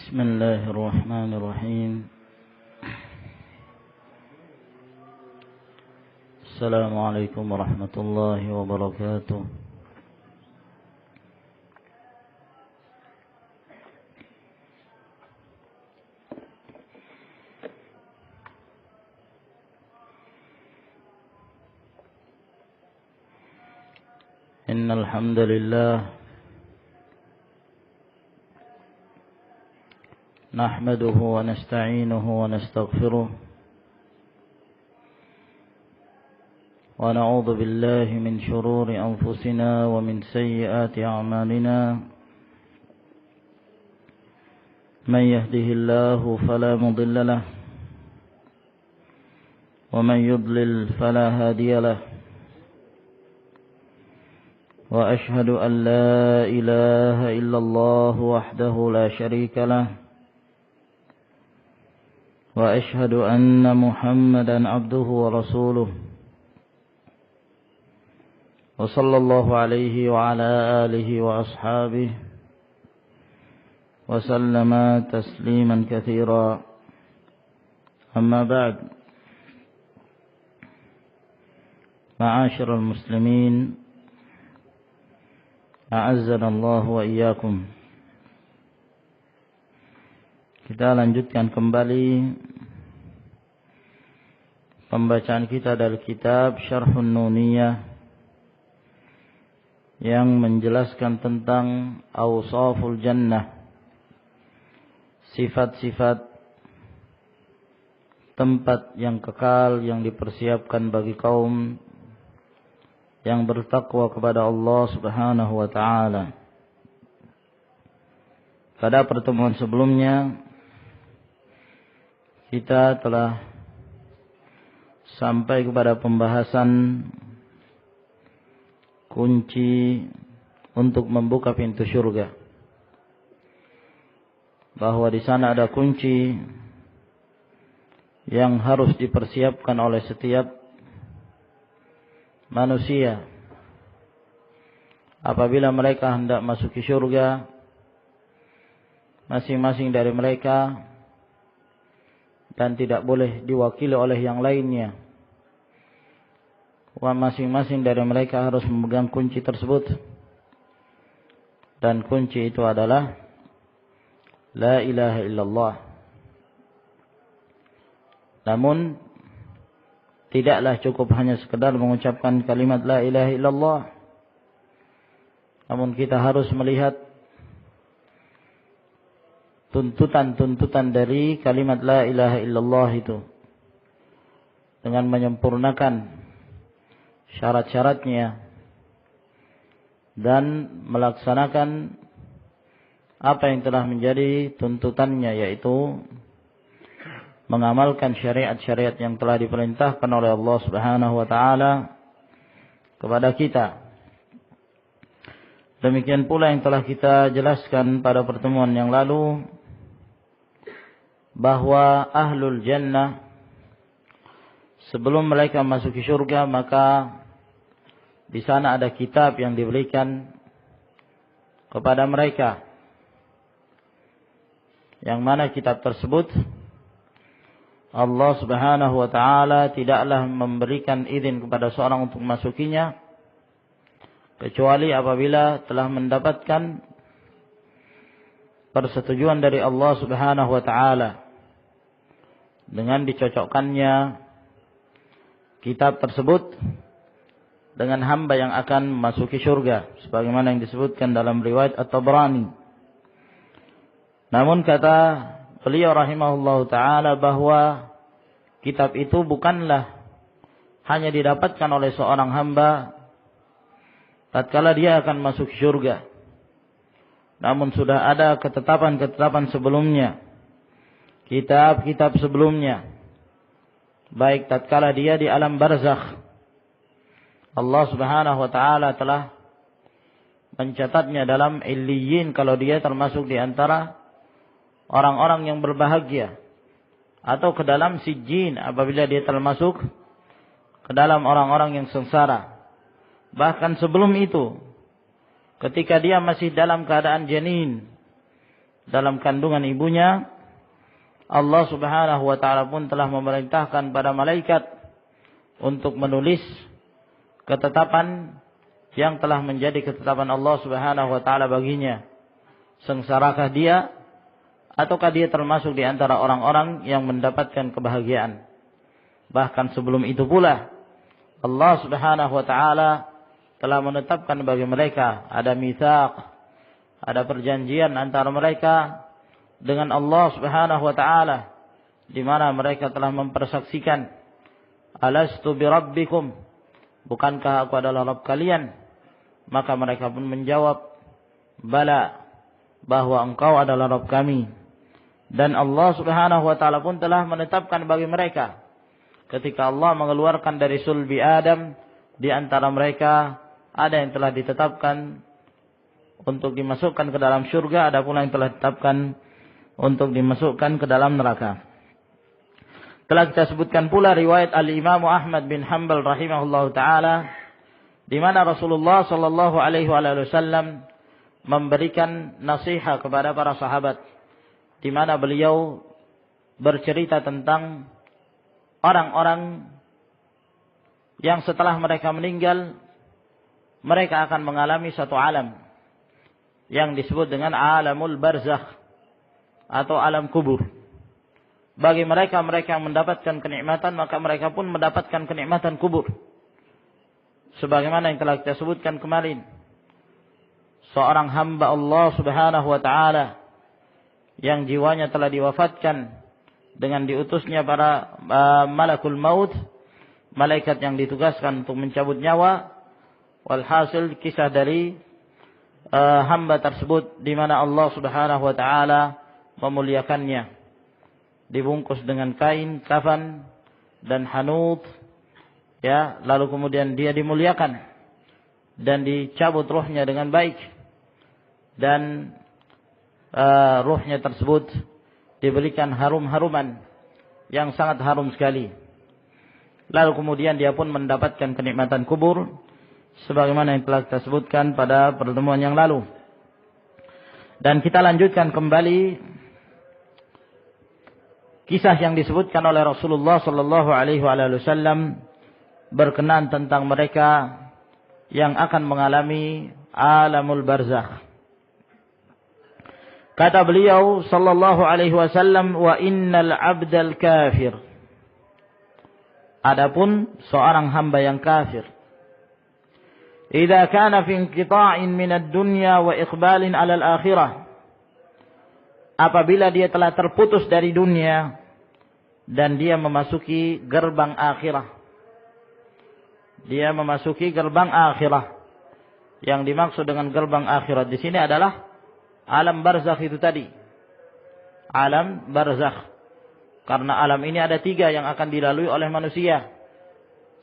بسم الله الرحمن الرحيم. السلام عليكم ورحمة الله وبركاته. إن الحمد لله نحمده ونستعينه ونستغفره ونعوذ بالله من شرور أنفسنا ومن سيئات أعمالنا. من يهده الله فلا مضل له ومن يضلل فلا هادي له. وأشهد أن لا إله إلا الله وحده لا شريك له. وأشهد أن محمدا عبده ورسوله. وصلى الله عليه وعلى آله وأصحابه وسلم تسليما كثيرا. أما بعد، معاشر المسلمين، أعزنا الله وإياكم. Kita lanjutkan kembali pembacaan kita dari kitab Syarhun Nuniyah yang menjelaskan tentang Awsaful Jannah, sifat-sifat tempat yang kekal yang dipersiapkan bagi kaum yang bertakwa kepada Allah Subhanahu wa ta'ala. Pada pertemuan sebelumnya kita telah sampai kepada pembahasan kunci untuk membuka pintu surga. Bahwa di sana ada kunci yang harus dipersiapkan oleh setiap manusia apabila mereka hendak masuki surga. Masing-masing dari mereka, dan tidak boleh diwakili oleh yang lainnya. Masing-masing dari mereka harus memegang kunci tersebut. Dan kunci itu adalah La ilaha illallah. Namun tidaklah cukup hanya sekedar mengucapkan kalimat La ilaha illallah. Namun kita harus melihat tuntutan-tuntutan dari kalimat La ilaha illallah itu dengan menyempurnakan syarat-syaratnya dan melaksanakan apa yang telah menjadi tuntutannya, yaitu mengamalkan syariat-syariat yang telah diperintahkan oleh Allah Subhanahu wa ta'ala kepada kita. Demikian pula yang telah kita jelaskan pada pertemuan yang lalu, bahwa ahlul jannah sebelum mereka masuki surga, maka di sana ada kitab yang diberikan kepada mereka, yang mana kitab tersebut Allah Subhanahu wa ta'ala tidaklah memberikan izin kepada seorang untuk masukinya kecuali apabila telah mendapatkan persetujuan dari Allah Subhanahu wa ta'ala, dengan dicocokkannya kitab tersebut dengan hamba yang akan memasuki surga, sebagaimana yang disebutkan dalam riwayat At-Tabrani. Namun kata beliau rahimahullahu ta'ala bahwa kitab itu bukanlah hanya didapatkan oleh seorang hamba tatkala dia akan masuk surga, namun sudah ada ketetapan-ketetapan sebelumnya, kitab-kitab sebelumnya, baik tatkala dia di alam barzakh, Allah Subhanahu wa ta'ala telah mencatatnya dalam illiyin kalau dia termasuk di antara orang-orang yang berbahagia, atau ke dalam sijjin apabila dia termasuk ke dalam orang-orang yang sengsara. Bahkan sebelum itu, ketika dia masih dalam keadaan janin, dalam kandungan ibunya, Allah Subhanahu wa taala pun telah memerintahkan pada malaikat untuk menulis ketetapan yang telah menjadi ketetapan Allah Subhanahu wa taala baginya. Sengsarakah dia ataukah dia termasuk di antara orang-orang yang mendapatkan kebahagiaan. Bahkan sebelum itu pula Allah Subhanahu wa taala telah menetapkan bagi mereka ada mitsaq, ada perjanjian antara mereka dengan Allah Subhanahu wa taala, di mana mereka telah mempersaksikan, alastu birabbikum, bukankah aku adalah Rabb kalian? Maka mereka pun menjawab, bala, bahwa engkau adalah Rabb kami. Dan Allah Subhanahu wa taala pun telah menetapkan bagi mereka ketika Allah mengeluarkan dari sulbi Adam, di antara mereka ada yang telah ditetapkan untuk dimasukkan ke dalam surga, ada pula yang telah ditetapkan untuk dimasukkan ke dalam neraka. Telah kita sebutkan pula riwayat Al-Imam Ahmad bin Hanbal rahimahullahu taala, di mana Rasulullah sallallahu alaihi wasallam memberikan nasihat kepada para sahabat, di mana beliau bercerita tentang orang-orang yang setelah mereka meninggal, mereka akan mengalami satu alam yang disebut dengan alamul barzakh atau alam kubur. Bagi mereka yang mendapatkan kenikmatan, maka mereka pun mendapatkan kenikmatan kubur. Sebagaimana yang telah kita sebutkan kemarin, seorang hamba Allah Subhanahu wa taala yang jiwanya telah diwafatkan dengan diutusnya para malakul maut, malaikat yang ditugaskan untuk mencabut nyawa. Walhasil kisah dari hamba tersebut, di mana Allah Subhanahu wa taala memuliakannya, dibungkus dengan kain kafan dan hanut, ya, lalu kemudian dia dimuliakan dan dicabut ruhnya dengan baik, dan ruhnya tersebut diberikan harum-haruman yang sangat harum sekali. Lalu kemudian dia pun mendapatkan kenikmatan kubur, sebagaimana yang telah kita sebutkan pada pertemuan yang lalu. Dan kita lanjutkan kembali kisah yang disebutkan oleh Rasulullah sallallahu alaihi wasallam berkenaan tentang mereka yang akan mengalami alamul barzakh. Kata beliau sallallahu alaihi wasallam, wa innal abdal kafir, adapun seorang hamba yang kafir, idza kana fi inqita'in minad dunya wa iqbalin 'ala al-akhirah, apabila dia telah terputus dari dunia dan dia memasuki gerbang akhirah. Dia memasuki gerbang akhirah. Yang dimaksud dengan gerbang akhirat di sini adalah alam barzakh itu tadi. Alam barzakh. Karena alam ini ada 3 yang akan dilalui oleh manusia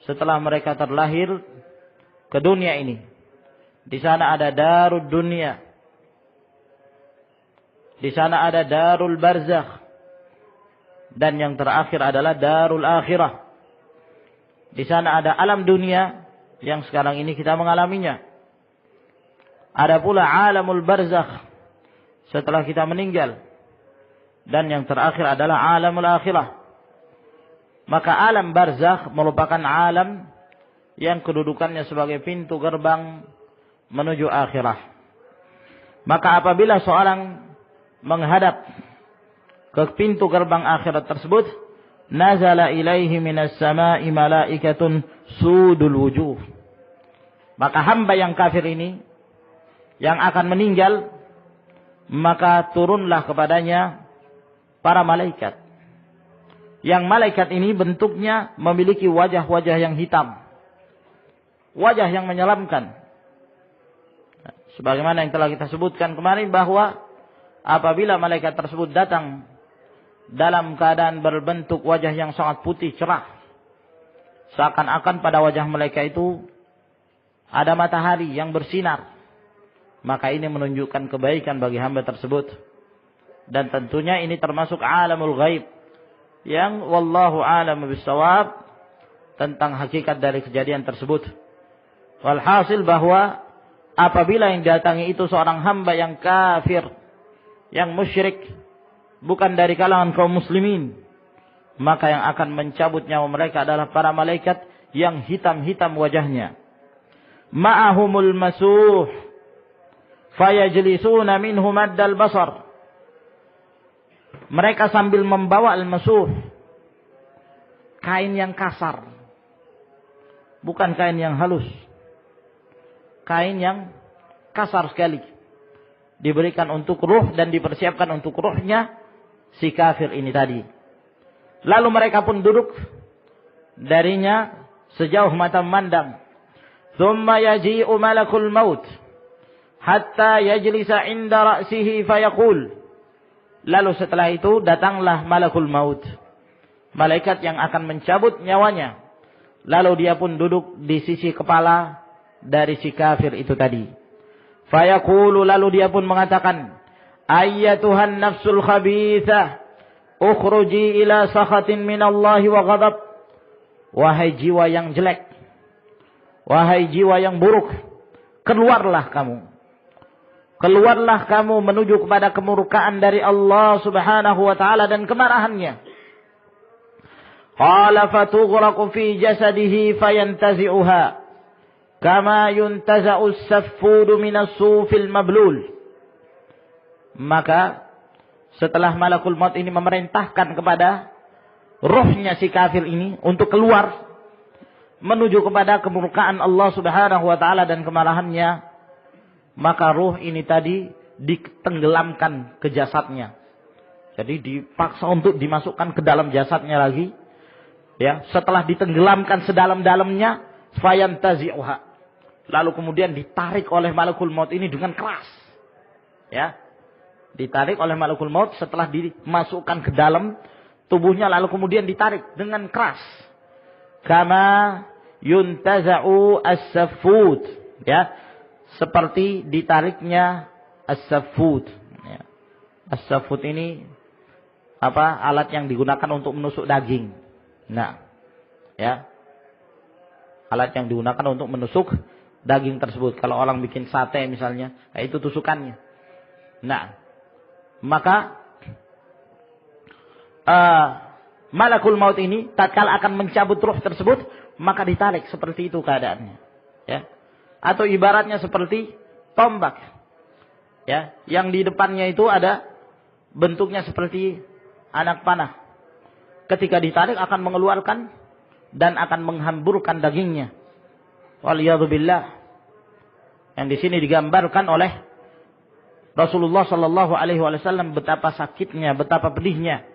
setelah mereka terlahir ke dunia ini. Di sana ada darud dunia. Di sana ada darul barzakh. Dan yang terakhir adalah darul akhirah. Di sana ada alam dunia yang sekarang ini kita mengalaminya. Ada pula alamul barzakh setelah kita meninggal. Dan yang terakhir adalah alamul akhirah. Maka alam barzakh merupakan alam yang kedudukannya sebagai pintu gerbang menuju akhirah. Maka apabila seorang menghadap ke pintu gerbang akhirat tersebut, nazala ilaihi minas sama'i malaikatun sudul wujuh. Maka hamba yang kafir ini yang akan meninggal, maka turunlah kepadanya para malaikat. Yang malaikat ini bentuknya memiliki wajah-wajah yang hitam, wajah yang menyelamkan. Sebagaimana yang telah kita sebutkan kemarin, bahwa apabila malaikat tersebut datang dalam keadaan berbentuk wajah yang sangat putih cerah, seakan-akan pada wajah mereka itu ada matahari yang bersinar, maka ini menunjukkan kebaikan bagi hamba tersebut. Dan tentunya ini termasuk alamul ghaib, yang wallahu a'lam bissawab tentang hakikat dari kejadian tersebut. Walhasil bahwa apabila yang datangi itu seorang hamba yang kafir, yang musyrik, bukan dari kalangan kaum muslimin, maka yang akan mencabut nyawa mereka adalah para malaikat yang hitam-hitam wajahnya. Ma'ahumul masuh fayajlisuna minhu maddal basar. Mereka sambil membawa al-masuh, kain yang kasar, bukan kain yang halus, kain yang kasar sekali, diberikan untuk ruh dan dipersiapkan untuk ruhnya si kafir ini tadi. Lalu mereka pun duduk darinya sejauh mata memandang. Thumma yaji'u malakul maut hatta yajlisa 'inda ra'sihi fayaqul. Lalu setelah itu datanglah malakul maut, malaikat yang akan mencabut nyawanya. Lalu dia pun duduk di sisi kepala dari si kafir itu tadi. Fayaqulu, lalu dia pun mengatakan, ayyatuhan nafsul khabithah, ukhruji ila sakhatin minallahi wa ghadab. Wahai jiwa yang jelek, wahai jiwa yang buruk, keluarlah kamu. Keluarlah kamu menuju kepada kemurkaan dari Allah subhanahu wa ta'ala dan kemarahannya. Qala fatughraqu fi jasadihi fayantazi'uha kama yuntaza'u as-saffudu minas sufil mablul. Maka setelah malakul maut ini memerintahkan kepada rohnya si kafir ini untuk keluar menuju kepada kemurkaan Allah subhanahu wa ta'ala dan kemarahannya, maka ruh ini tadi ditenggelamkan ke jasadnya. Jadi dipaksa untuk dimasukkan ke dalam jasadnya lagi. Ya, setelah ditenggelamkan sedalam-dalamnya, fayantazi'uha. Lalu kemudian ditarik oleh malakul maut ini dengan keras. Ya. Ditarik oleh malakul maut setelah dimasukkan ke dalam tubuhnya, lalu kemudian ditarik dengan keras. Kama yuntaza'u as-saffut. Ya. Seperti ditariknya as-saffut. Ya. As-saffut ini alat yang digunakan untuk menusuk daging. Nah, ya, alat yang digunakan untuk menusuk daging tersebut. Kalau orang bikin sate misalnya, itu tusukannya. Nah, maka malakul maut ini tatkala akan mencabut ruh tersebut, maka ditarik seperti itu keadaannya. Ya. Atau ibaratnya seperti tombak. Ya, yang di depannya itu ada bentuknya seperti anak panah. Ketika ditarik akan mengeluarkan dan akan menghamburkan dagingnya. Waliyadzubillah. Yang di sini digambarkan oleh Rasulullah sallallahu alaihi wasallam betapa sakitnya, betapa pedihnya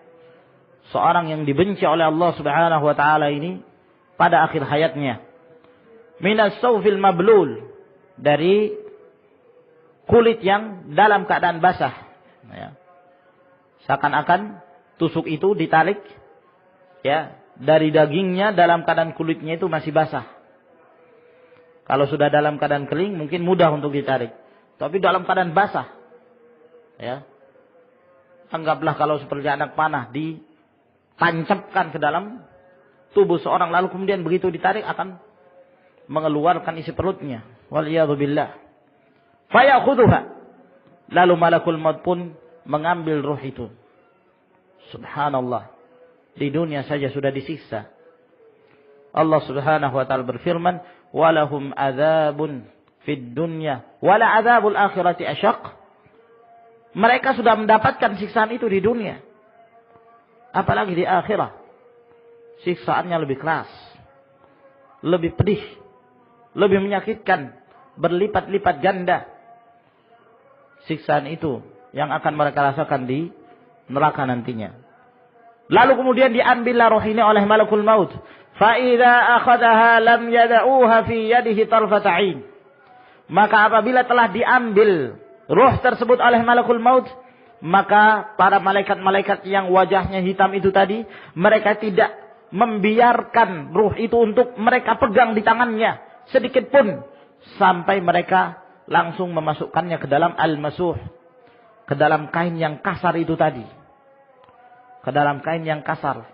seorang yang dibenci oleh Allah Subhanahu wa taala ini pada akhir hayatnya. Minas sawfil mablul, dari kulit yang dalam keadaan basah. Ya. Seakan-akan tusuk itu ditarik, ya, dari dagingnya dalam keadaan kulitnya itu masih basah. Kalau sudah dalam keadaan kering mungkin mudah untuk ditarik, tapi dalam keadaan basah, ya, anggaplah kalau seperti anak panah ditancapkan ke dalam tubuh seorang, lalu kemudian begitu ditarik akan mengeluarkan isi perutnya. Waliyadzubillah. Fayakhudhuha. Lalu malakul maut pun mengambil ruh itu. Subhanallah. Di dunia saja sudah disiksa. Allah subhanahu wa ta'ala berfirman, walahum adzabun fid dunya wala adzabul akhirati asyaq. Mereka sudah mendapatkan siksaan itu di dunia, apalagi di akhirat siksaannya lebih keras, lebih pedih, lebih menyakitkan, berlipat-lipat ganda siksaan itu yang akan mereka rasakan di neraka nantinya. Lalu kemudian diambillah roh ini oleh malakul maut. Fa idza akhadhaha lam yad'uha fi yadihi tarfata 'ain. Maka apabila telah diambil roh tersebut oleh malakul maut, maka para malaikat-malaikat yang wajahnya hitam itu tadi, mereka tidak membiarkan ruh itu untuk mereka pegang di tangannya sedikit pun, sampai mereka langsung memasukkannya ke dalam al-masuh, ke dalam kain yang kasar itu tadi, ke dalam kain yang kasar,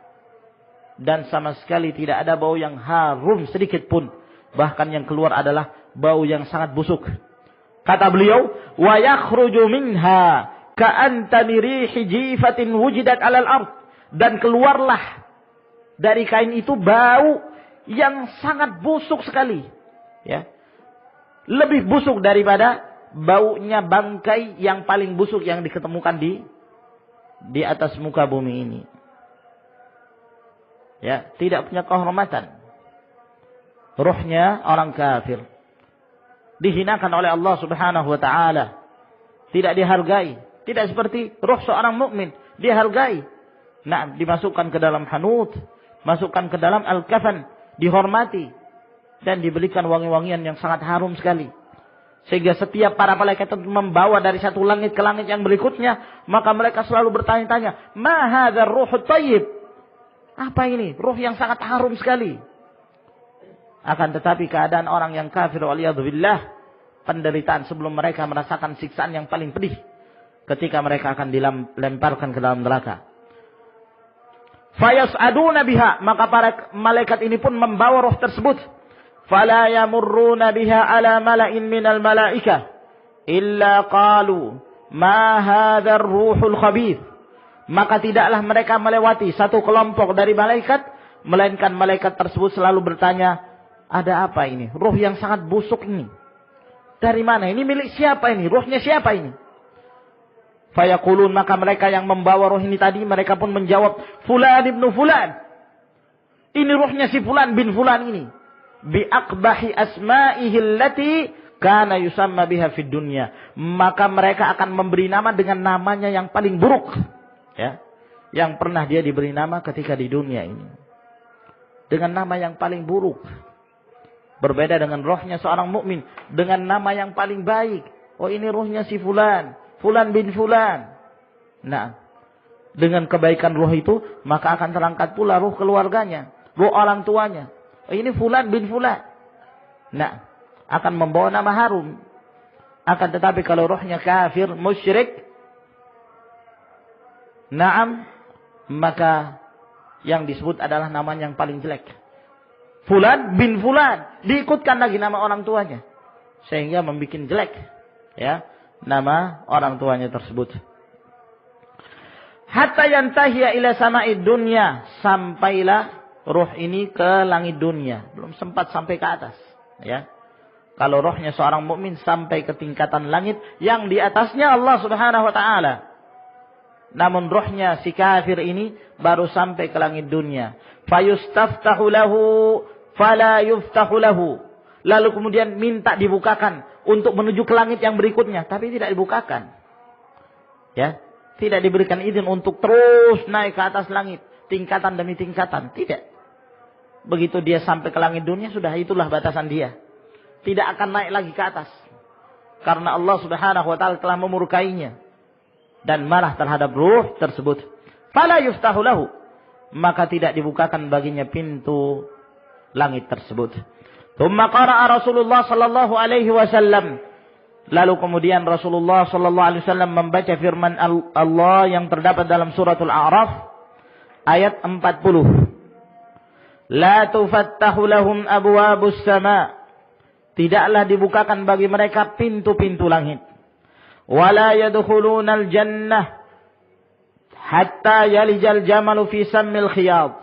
dan sama sekali tidak ada bau yang harum sedikit pun, bahkan yang keluar adalah bau yang sangat busuk. Kata beliau, wa yakhruju minha ka'antani rihi jifatin wujidat 'alal ard, dan keluarlah dari kain itu bau yang sangat busuk sekali, ya. Lebih busuk daripada baunya bangkai yang paling busuk yang diketemukan di atas muka bumi ini. Ya, tidak punya kehormatan. Ruhnya orang kafir dihinakan oleh Allah Subhanahu wa taala. Tidak dihargai, tidak seperti ruh seorang mukmin, dihargai. Nah, dimasukkan ke dalam hanut, masukkan ke dalam al-kafan, dihormati dan diberikan wangi-wangian yang sangat harum sekali. Sehingga setiap para malaikat itu membawa dari satu langit ke langit yang berikutnya, maka mereka selalu bertanya-tanya, "Ma hadzal ruhut thayyib?" Apa ini? Ruh yang sangat harum sekali. Akan tetapi keadaan orang yang kafir waliyadzubillah, penderitaan sebelum mereka merasakan siksaan yang paling pedih ketika mereka akan dilemparkan ke dalam neraka. Fayas'aduna biha, maka para malaikat ini pun membawa roh tersebut. Fala yamurruna biha ala mala'in minal malaikah illa qalu ma hadzal ruhul khabith. Maka tidaklah mereka melewati satu kelompok dari malaikat, melainkan malaikat tersebut selalu bertanya, ada apa ini? Ruh yang sangat busuk ini. Dari mana? Ini milik siapa ini? Ruhnya siapa ini? Fayaqulun, maka mereka yang membawa ruh ini tadi, mereka pun menjawab, Fulan ibnu Fulan. Ini ruhnya si Fulan bin Fulan ini. Bi'aqbahi asma'ihi allati kana yusamma biha fid dunya. Maka mereka akan memberi nama dengan namanya yang paling buruk. Ya, yang pernah dia diberi nama ketika di dunia ini. Dengan nama yang paling buruk. Berbeda dengan rohnya seorang mukmin dengan nama yang paling baik. Oh, ini ruhnya si Fulan, Fulan bin Fulan. Nah, dengan kebaikan ruh itu, maka akan terangkat pula ruh keluarganya, ruh orang tuanya. Oh, ini Fulan bin Fulan. Nah, akan membawa nama harum. Akan tetapi kalau ruhnya kafir, musyrik, na'am, maka yang disebut adalah nama yang paling jelek. Fulan bin Fulan, diikutkan lagi nama orang tuanya, sehingga membuat jelek, ya, nama orang tuanya tersebut. Hatta yantahiya ila sama'id dunya, sampailah ruh ini ke langit dunia, belum sempat sampai ke atas, ya. Kalau rohnya seorang mukmin sampai ke tingkatan langit yang di atasnya Allah Subhanahu wa taala. Namun rohnya si kafir ini baru sampai ke langit dunia. Fayustaftahu lahu fala yuftahu lahu. Lalu kemudian minta dibukakan untuk menuju ke langit yang berikutnya, tapi tidak dibukakan. Ya, tidak diberikan izin untuk terus naik ke atas langit, tingkatan demi tingkatan, tidak. Begitu dia sampai ke langit dunia, sudah itulah batasan dia. Tidak akan naik lagi ke atas. Karena Allah Subhanahu wa taala telah memurkainya dan marah terhadap ruh tersebut. Fala yuftahu lahu, maka tidak dibukakan baginya pintu langit tersebut. Tsumma qara'a Rasulullah sallallahu alaihi wasallam, lalu kemudian Rasulullah sallallahu alaihi wasallam membaca firman Allah yang terdapat dalam suratul A'raf ayat 40. La tufattahu lahum abwabus sama', tidaklah dibukakan bagi mereka pintu-pintu langit. Wala yadkhulunal jannah hatta yalijal jamalu fi sammil khiyat.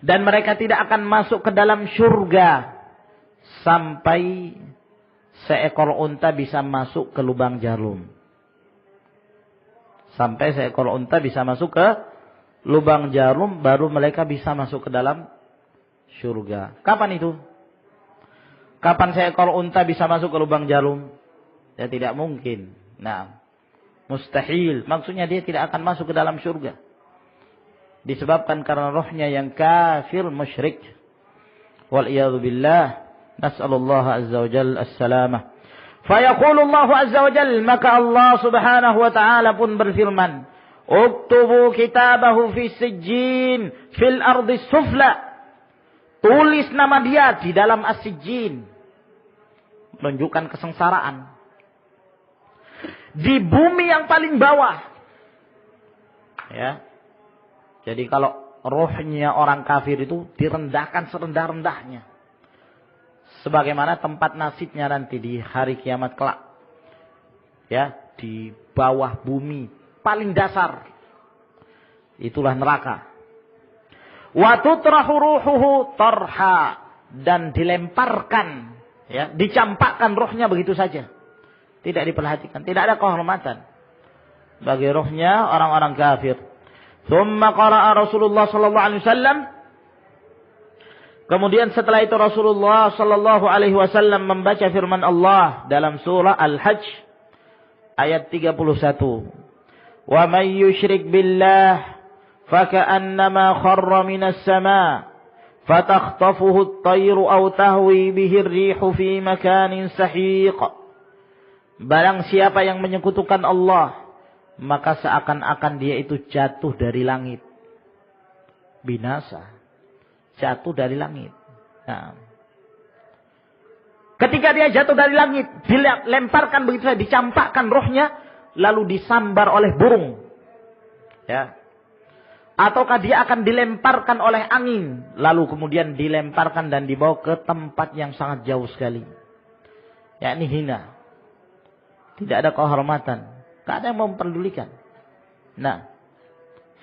Dan mereka tidak akan masuk ke dalam surga sampai seekor unta bisa masuk ke lubang jarum. Sampai seekor unta bisa masuk ke lubang jarum, baru mereka bisa masuk ke dalam surga. Kapan itu? Kapan seekor unta bisa masuk ke lubang jarum? Ya, tidak mungkin. Nah, mustahil. Maksudnya dia tidak akan masuk ke dalam surga. Disebabkan karena rohnya yang kafir musyrik. Wal'iyadhu billah. Nas'alullah azza wa jal as-salamah. Fayaqulullahu azza wa jal, maka Allah subhanahu wa ta'ala pun berfirman, Uktubu kitabahu fi sijjin fil ardi sufla. Tulis nama dia di dalam as-sijjin. Menunjukkan kesengsaraan. Di bumi yang paling bawah. Ya. Jadi kalau rohnya orang kafir itu direndahkan serendah-rendahnya. Sebagaimana tempat nasibnya nanti di hari kiamat kelak. Ya, di bawah bumi, paling dasar. Itulah neraka. Wa tutrahu ruhuhu tarha, dan dilemparkan, ya, dicampakkan rohnya begitu saja. Tidak diperhatikan, tidak ada kehormatan bagi rohnya orang-orang kafir. Tsumma qara'a Rasulullah sallallahu alaihi wasallam. Kemudian setelah itu Rasulullah sallallahu alaihi wasallam membaca firman Allah dalam surah Al-Hajj ayat 31. Wa may yusyrik billah faka'annama kharra minas sama' fatakhtafuhu at-tayru aw tahwi bihi ar-rihu fi makanin sahiq. Barang siapa yang menyekutukan Allah, maka seakan-akan dia itu jatuh dari langit. Binasa. Jatuh dari langit. Nah. Ketika dia jatuh dari langit, dilemparkan begitu saja, dicampakkan rohnya, lalu disambar oleh burung. Ya. Ataukah dia akan dilemparkan oleh angin, lalu kemudian dilemparkan dan dibawa ke tempat yang sangat jauh sekali. Yakni hina. Tidak ada kehormatan. Tidak ada yang memperdulikan. Nah,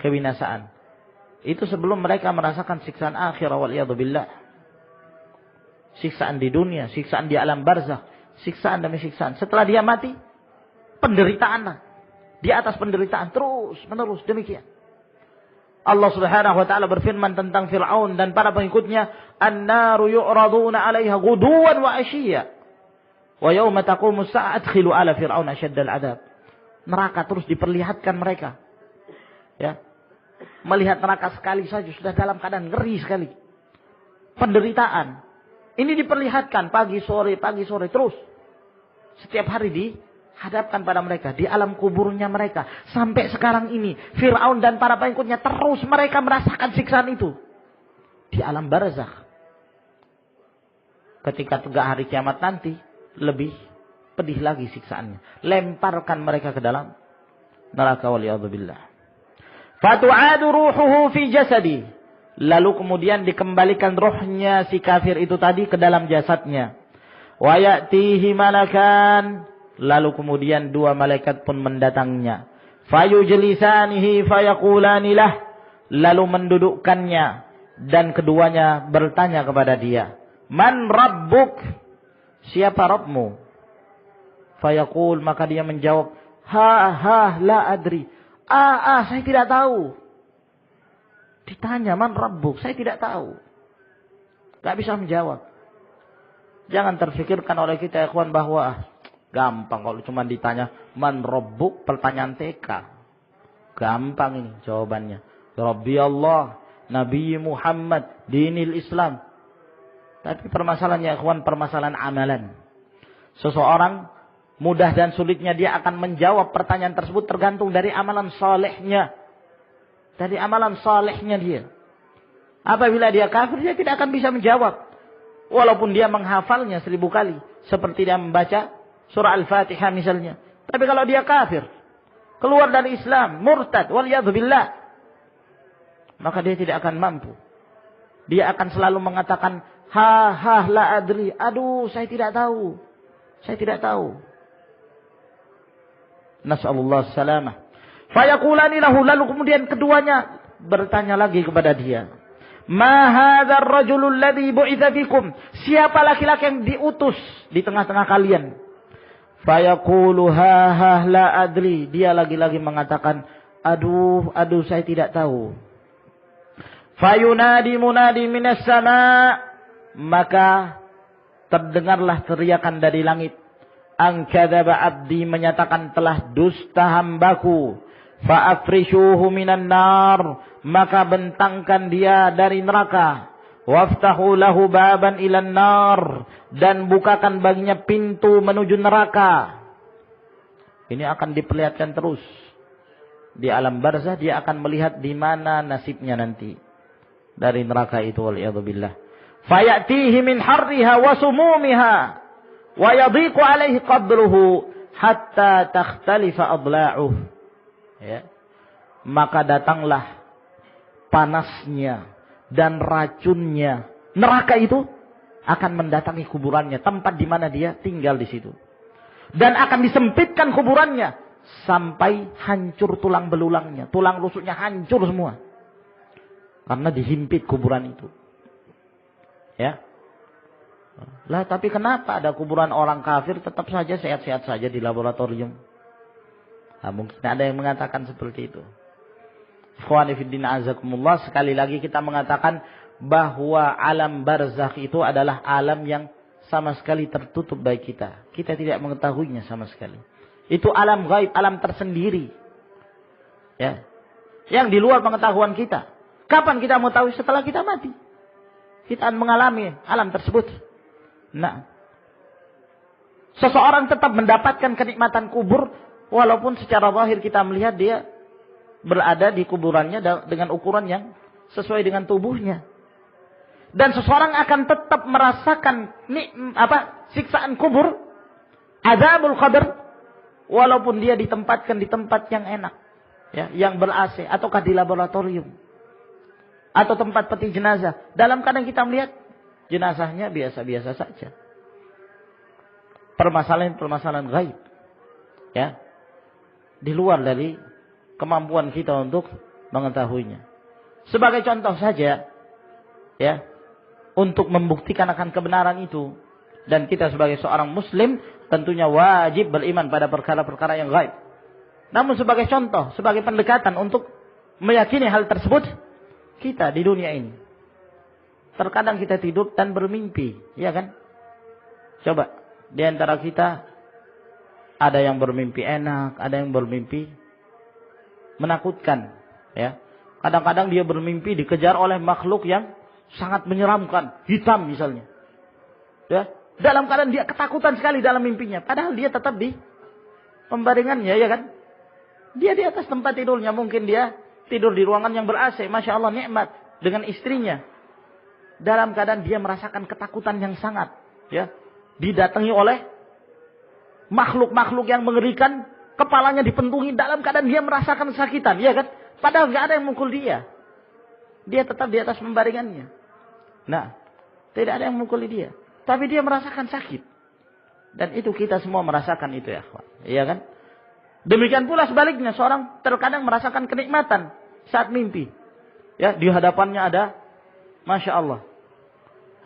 kebinasaan. Itu sebelum mereka merasakan siksaan akhir, waliyadzubillah. Siksaan di dunia, siksaan di alam barzakh, siksaan demi siksaan. Setelah dia mati, penderitaan. Di atas penderitaan terus menerus demikian. Allah Subhanahu wa taala berfirman tentang Firaun dan para pengikutnya, "An-naru yu'raduna 'alaiha ghuduwan wa 'ashiyya. Wa yauma taqumu as-sa'atu adkhilu ala fir'aun asyaddal 'adzab." Neraka terus diperlihatkan mereka. Ya. Melihat neraka sekali saja sudah dalam keadaan ngeri sekali. Penderitaan. Ini diperlihatkan pagi sore terus. Setiap hari dihadapkan pada mereka di alam kuburnya mereka. Sampai sekarang ini Firaun dan para pengikutnya terus mereka merasakan siksaan itu di alam barzakh. Ketika tegak hari kiamat nanti lebih pedih lagi siksaannya. Lemparkan mereka ke dalam neraka, waliyadzubillah. Fatu'adu ruhuhu fi jasadi. Lalu kemudian dikembalikan rohnya si kafir itu tadi ke dalam jasadnya. Wa ya'tihi malakan. Lalu kemudian dua malaikat pun mendatangnya. Fayujlisanihi fayaqulani lah. Lalu mendudukkannya dan keduanya bertanya kepada dia, "Man rabbuk?" Siapa Rabbmu? Fayaqul, maka dia menjawab, la adri. Saya tidak tahu. Ditanya, "Man rabbuk?" Saya tidak tahu. Gak bisa menjawab. Jangan terfikirkan oleh kita, ya ikhwan, bahwa gampang kalau cuma ditanya, "Man rabbuk?" Pertanyaan TK. Gampang ini jawabannya. Rabbi Allah, Nabi Muhammad, dinil Islam. Tapi permasalahannya, ikhwan, permasalahan amalan. Seseorang mudah dan sulitnya dia akan menjawab pertanyaan tersebut tergantung dari amalan salehnya. Dari amalan salehnya dia. Apabila dia kafir, dia tidak akan bisa menjawab. Walaupun dia menghafalnya 1000 kali. Seperti dia membaca surah Al-Fatihah misalnya. Tapi kalau dia kafir, keluar dari Islam, murtad, waliyadzubillah, maka dia tidak akan mampu. Dia akan selalu mengatakan, la adri. Aduh, saya tidak tahu. Saya tidak tahu. Nas'alullah salamah. Fayaqulani lahu, lalu kemudian keduanya bertanya lagi kepada dia. Ma hadzal rajulul ladzi bu'itsa fikum? Siapa laki-laki yang diutus di tengah-tengah kalian? Fayaqulu la adri. Dia lagi-lagi mengatakan, aduh saya tidak tahu. Fayunadi munadi minas sama'. Maka terdengarlah teriakan dari langit. An kadzaba abdi, menyatakan telah dusta hambaku. Fa'afrishuhu minan nar, maka bentangkan dia dari neraka. Waftahu lahu baban ilan nar, dan bukakan baginya pintu menuju neraka. Ini akan diperlihatkan terus. Di alam barzah dia akan melihat di mana nasibnya nanti dari neraka itu, waliyadzubillah. Fayatihi min harriha wa sumumiha wa yadhiqu alaihi qabruhu hatta takhtalifa adla'uh. Ya. Maka datanglah panasnya dan racunnya. Neraka itu akan mendatangi kuburannya, tempat di mana dia tinggal di situ. Dan akan disempitkan kuburannya sampai hancur tulang belulangnya, tulang rusuknya hancur semua. Karena dihimpit kuburan itu. Ya. Lah tapi kenapa ada kuburan orang kafir tetap saja sehat-sehat saja di laboratorium? Nah, mungkin ada yang mengatakan seperti itu. Ikhwani fiddin azakumullah, sekali lagi kita mengatakan bahwa alam barzakh itu adalah alam yang sama sekali tertutup bagi kita. Kita tidak mengetahuinya sama sekali. Itu alam gaib, alam tersendiri. Ya. Yang di luar pengetahuan kita. Kapan kita mau tahu? Setelah kita mati. Kita akan mengalami alam tersebut. Nah. Seseorang tetap mendapatkan kenikmatan kubur walaupun secara zahir kita melihat dia berada di kuburannya dengan ukuran yang sesuai dengan tubuhnya. Dan seseorang akan tetap merasakan siksaan kubur, azabul qabr, walaupun dia ditempatkan di tempat yang enak, ya, yang ber-AC, ataukah di laboratorium, atau tempat peti jenazah. Dalam keadaan kita melihat jenazahnya biasa-biasa saja. Permasalahan-permasalahan gaib, ya, di luar dari kemampuan kita untuk mengetahuinya. Sebagai contoh saja, ya, untuk membuktikan akan kebenaran itu, dan kita sebagai seorang muslim tentunya wajib beriman pada perkara-perkara yang gaib. Namun sebagai contoh, sebagai pendekatan untuk meyakini hal tersebut, kita di dunia ini terkadang kita tidur dan bermimpi, ya kan? Coba, di antara kita ada yang bermimpi enak, ada yang bermimpi menakutkan, ya. Kadang-kadang dia bermimpi dikejar oleh makhluk yang sangat menyeramkan, hitam misalnya. Ya, dalam keadaan dia ketakutan sekali dalam mimpinya, padahal dia tetap di pembaringannya, ya kan? Dia di atas tempat tidurnya, mungkin dia tidur di ruangan yang ber-AC, Masya Allah, nikmat, dengan istrinya. Dalam keadaan dia merasakan ketakutan yang sangat, ya, didatangi oleh makhluk-makhluk yang mengerikan, kepalanya dipentungi, dalam keadaan dia merasakan kesakitan, ya kan? Padahal nggak ada yang mukul dia. Dia tetap di atas pembaringannya. Nah, tidak ada yang mukuli dia, tapi dia merasakan sakit. Dan itu kita semua merasakan itu, ya kawan. Iya kan? Demikian pula sebaliknya, seorang terkadang merasakan kenikmatan saat mimpi. Ya, di hadapannya ada, Masya Allah,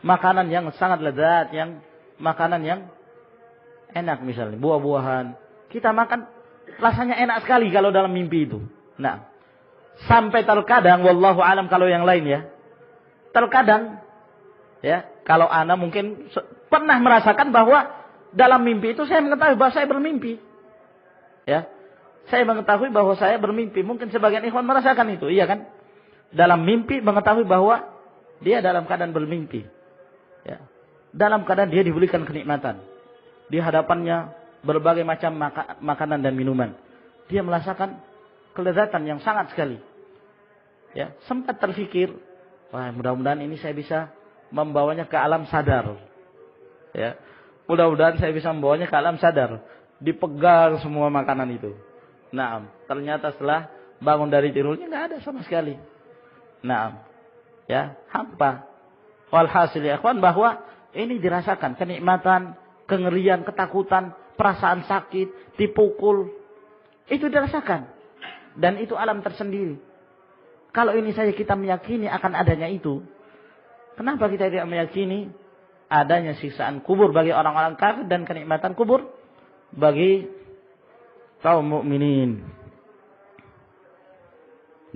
makanan yang sangat lezat, makanan yang enak misalnya, buah-buahan. Kita makan, rasanya enak sekali kalau dalam mimpi itu. Nah, sampai terkadang, wallahu alam kalau yang lain ya, terkadang, ya, kalau ana mungkin pernah merasakan bahwa dalam mimpi itu saya mengetahui bahwa saya bermimpi. Ya. Saya mengetahui bahwa saya bermimpi. Mungkin sebagian ikhwan merasakan itu, iya kan? Dalam mimpi mengetahui bahwa dia dalam keadaan bermimpi. Ya. Dalam keadaan dia diberikan kenikmatan. Di hadapannya berbagai macam makanan dan minuman. Dia merasakan kelezatan yang sangat sekali. Ya, sempat terfikir, wah, mudah-mudahan ini saya bisa membawanya ke alam sadar. Ya. Mudah-mudahan saya bisa membawanya ke alam sadar. Dipegang semua makanan itu. Nah, ternyata setelah bangun dari tidurnya nggak ada sama sekali. Nah, ya, hampa. Walhasil ya ikhwan, bahwa ini dirasakan kenikmatan, kengerian, ketakutan, perasaan sakit, dipukul. Itu dirasakan. Dan itu alam tersendiri. Kalau ini saja kita meyakini akan adanya itu, kenapa kita tidak meyakini adanya siksaan kubur bagi orang-orang kafir dan kenikmatan kubur bagi kaum mukminin?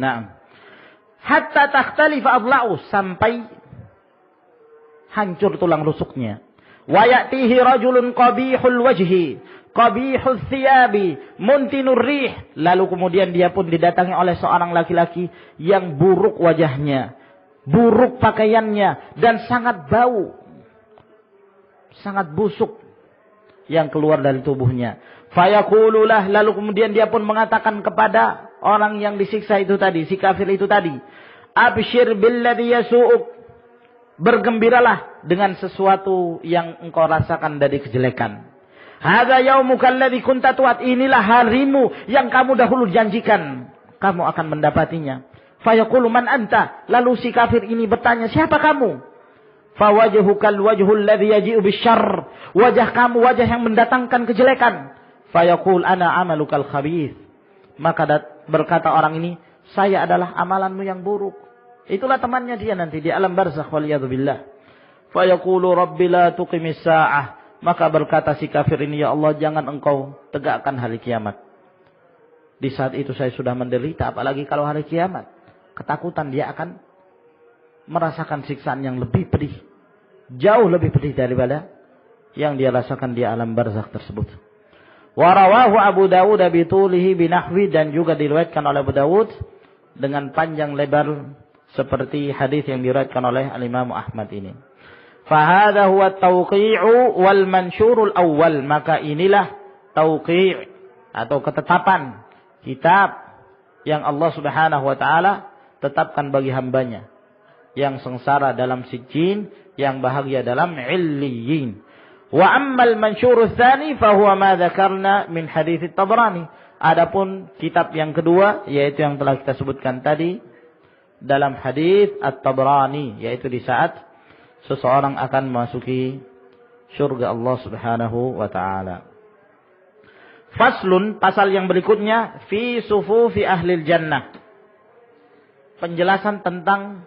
Nah, hatta takhtalifa adla'u, sampai hancur tulang rusuknya. Wa ya'tihi rajulun qabihul wajhi, qabihul thiyabi, muntinur rih. Lalu kemudian dia pun didatangi oleh seorang laki-laki yang buruk wajahnya, buruk pakaiannya, dan sangat bau, sangat busuk yang keluar dari tubuhnya. Fayaqulu lah, lalu kemudian dia pun mengatakan kepada orang yang disiksa itu tadi, si kafir itu tadi, abshir billadhi yasu'uk, bergembiralah dengan sesuatu yang engkau rasakan dari kejelekan. Hadza yaumuka alladzi kunta tu'ad, inilah harimu yang kamu dahulu janjikan, kamu akan mendapatinya. Fayaqulu man anta, lalu si kafir ini bertanya, siapa kamu? Fawajhukal wajhul ladzi yaji'u bisyarr, wajah kamu wajah yang mendatangkan kejelekan. Fayaqul ana amalukal khabith. Maka berkata orang ini, saya adalah amalanmu yang buruk. Itulah temannya dia nanti di alam barzakh waliyadzubillah. Fayaqulu rabbi la tuqimis sa'ah. Maka berkata si kafir ini, ya Allah, jangan engkau tegakkan hari kiamat. Di saat itu saya sudah menderita, apalagi kalau hari kiamat. Ketakutan dia akan merasakan siksaan yang lebih pedih. Jauh lebih pedih daripada yang dia rasakan di alam barzakh tersebut. Wa rawahu Abu Dawud bitulihi binahwi, dan juga diriwayatkan oleh Abu Dawud dengan panjang lebar seperti hadis yang diriwayatkan oleh Al-Imam Ahmad ini. Fa hadha huwa at-tawqi'u wal mansyurul awwal. Maka inilah tawqi' atau ketetapan kitab yang Allah Subhanahu wa taala tetapkan bagi hambanya yang sengsara dalam sijjin, yang bahagia dalam illiyin. Wa ammal mansyurul tsani fa huwa ma dzakarna min hadits at-Tabrani. Adapun kitab yang kedua, yaitu yang telah kita sebutkan tadi dalam hadis at-Tabrani, yaitu di saat seseorang akan memasuki surga Allah Subhanahu wa taala. Faslun, pasal yang berikutnya, fi sufufi ahlil jannah. Penjelasan tentang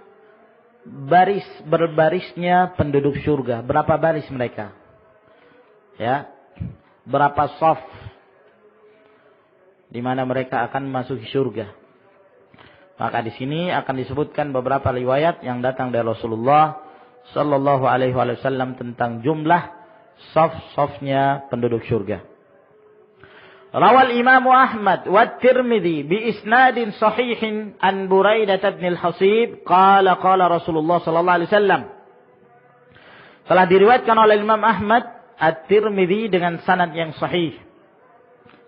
berbarisnya penduduk surga. Berapa baris mereka? Ya, berapa shaf di mana mereka akan masuk surga. Maka di sini akan disebutkan beberapa riwayat yang datang dari Rasulullah sallallahu alaihi wasallam tentang jumlah shaf-shafnya penduduk surga. Rawal Imam Ahmad wa Tirmidzi bi isnadin sahihin an Buraidah bin al-Hasib qala Rasulullah sallallahu alaihi wasallam. Telah diriwayatkan oleh Imam Ahmad, At-Tirmidzi dengan sanad yang sahih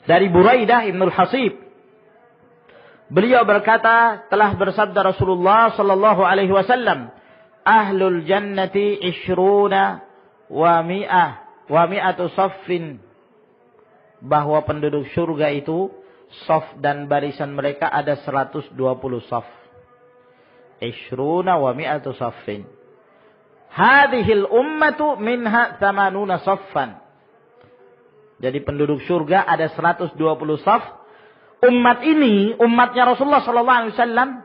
dari Buraidah bin al-Hasib. Beliau berkata, telah bersabda Rasulullah sallallahu alaihi wasallam, ahlul jannati 20 wa mi'atu saffin. Bahwa penduduk surga itu shaf dan barisan mereka ada 120 shaf. 20 wa mi'atu saffin. Hadhil ummatu minha 80 saffan. Jadi penduduk surga ada 120 shaf. Umat ini, umatnya Rasulullah sallallahu alaihi wasallam,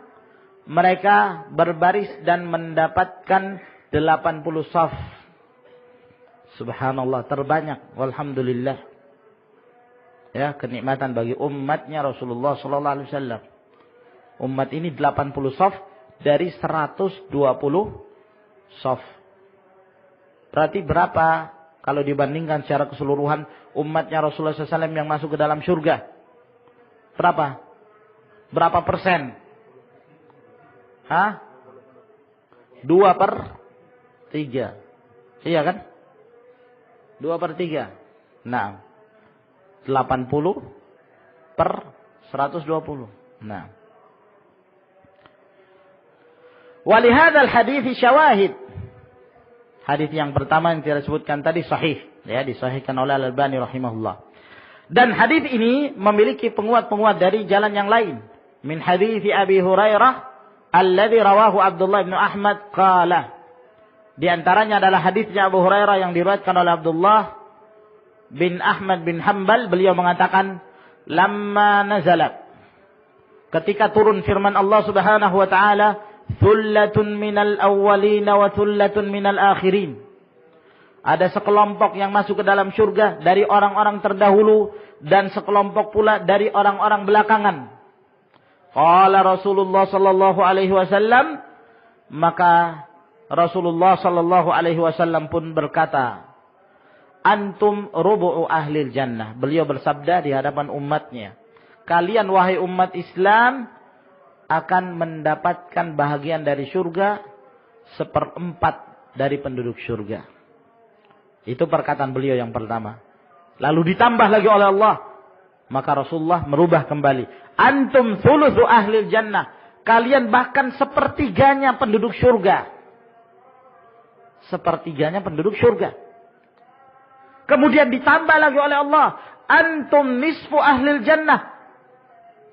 mereka berbaris dan mendapatkan 80 shaf. Subhanallah, terbanyak, walhamdulillah. Ya, kenikmatan bagi umatnya Rasulullah sallallahu alaihi wasallam. Umat ini 80 shaf dari 120 shaf. Berarti berapa kalau dibandingkan secara keseluruhan umatnya Rasulullah SAW yang masuk ke dalam surga? Berapa? Berapa persen? Hah? 2/3. Iya kan? 2/3. Nah, 80/120. Nah. Walihadzal hadits syawahid. Hadis yang pertama yang kita sebutkan tadi sahih, ya, disahihkan oleh Al-Albani rahimahullah. Dan hadis ini memiliki penguat-penguat dari jalan yang lain. Min hadits Abi Hurairah alladzi rawahu Abdullah bin Ahmad qala. Di antaranya adalah hadisnya Abu Hurairah yang diriwayatkan oleh Abdullah bin Ahmad bin Hanbal. Beliau mengatakan, lamma nazalat, ketika turun firman Allah Subhanahu wa taala, thullatun minal awwalin wa thullatun minal akhirin. Ada sekelompok yang masuk ke dalam surga dari orang-orang terdahulu dan sekelompok pula dari orang-orang belakangan. Qala Rasulullah sallallahu alaihi wasallam, maka Rasulullah sallallahu alaihi wasallam pun berkata, antum rubu'u ahlil jannah. Beliau bersabda di hadapan umatnya, kalian wahai umat Islam akan mendapatkan bahagian dari surga 1/4 dari penduduk surga. Itu perkataan beliau yang pertama. Lalu ditambah lagi oleh Allah. Maka Rasulullah merubah kembali. Antum thuluthu ahlil jannah. Kalian bahkan 1/3 penduduk surga. 1/3 penduduk surga. Kemudian ditambah lagi oleh Allah, antum nisfu ahlil jannah.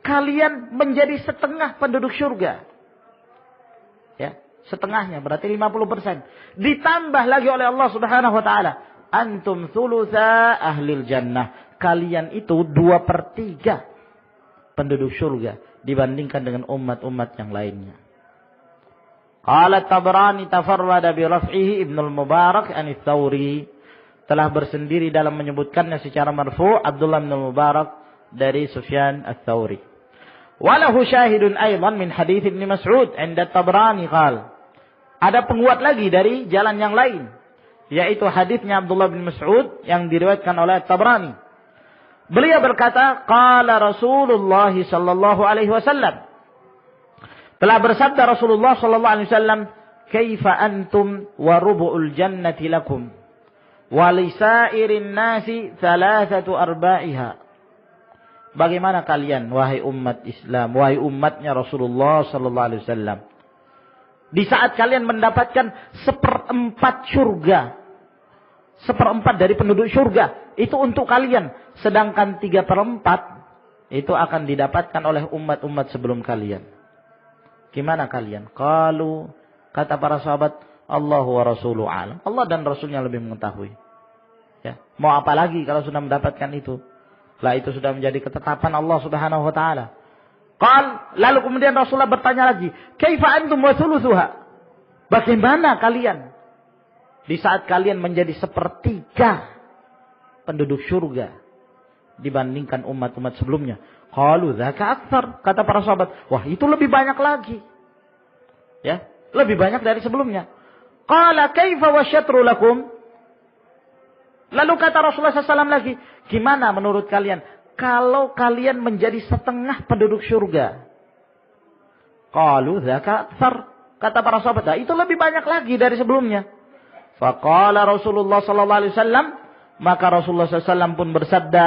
Kalian menjadi setengah penduduk surga. Ya, setengahnya berarti 50%. Ditambah lagi oleh Allah Subhanahu wa taala, antum thulutsa ahlil jannah. kalian itu 2/3 penduduk surga dibandingkan dengan umat-umat yang lainnya. Qala Tabrani tafarrada bi raf'ihi Ibnu al-Mubarak an Ats-Tsauri, telah bersendiri dalam menyebutkannya secara marfu' Abdullah bin Mubarak dari Sufyan Ats-Tsauri. Walahu syahidun aidan min hadits Ibnu Mas'ud 'inda Tabrani qala. Ada penguat lagi dari jalan yang lain, yaitu hadisnya Abdullah bin Mas'ud yang diriwayatkan oleh Tabrani. Beliau berkata, qala Rasulullah sallallahu alaihi wasallam. Telah bersabda Rasulullah sallallahu alaihi wasallam, "Kaifa antum wa rubu'ul jannati lakum wa lisairin nasi 3/4." Bagaimana kalian wahai umat Islam, wahai umatnya Rasulullah sallallahu alaihi wasallam? Di saat kalian mendapatkan 1/4 surga, 1/4 dari penduduk surga itu untuk kalian, sedangkan 3/4 itu akan didapatkan oleh umat-umat sebelum kalian. Gimana kalian? Qalu, kata para sahabat, Allahu wa rasuluhu a'lam. Allah dan Rasulnya lebih mengetahui. Ya, mau apa lagi kalau sudah mendapatkan itu? Lah itu sudah menjadi ketetapan Allah Subhanahu wa taala. Lalu kemudian Rasulullah bertanya lagi, "Kaifa antum wa thuluthuha?" Bagaimana kalian di saat kalian menjadi 1/3 penduduk surga dibandingkan umat-umat sebelumnya? Qalu dzaka aktsar, kata para sahabat, wah itu lebih banyak lagi. Ya, lebih banyak dari sebelumnya. Qala kaifa wasyatru lakum? Lalu kata Rasulullah SAW lagi, gimana menurut kalian kalau kalian menjadi setengah penduduk surga? Qalu dzaka aktsar, kata para sahabat, nah, itu lebih banyak lagi dari sebelumnya. Faqala Rasulullah sallallahu alaihi wasallam, maka Rasulullah SAW pun bersabda,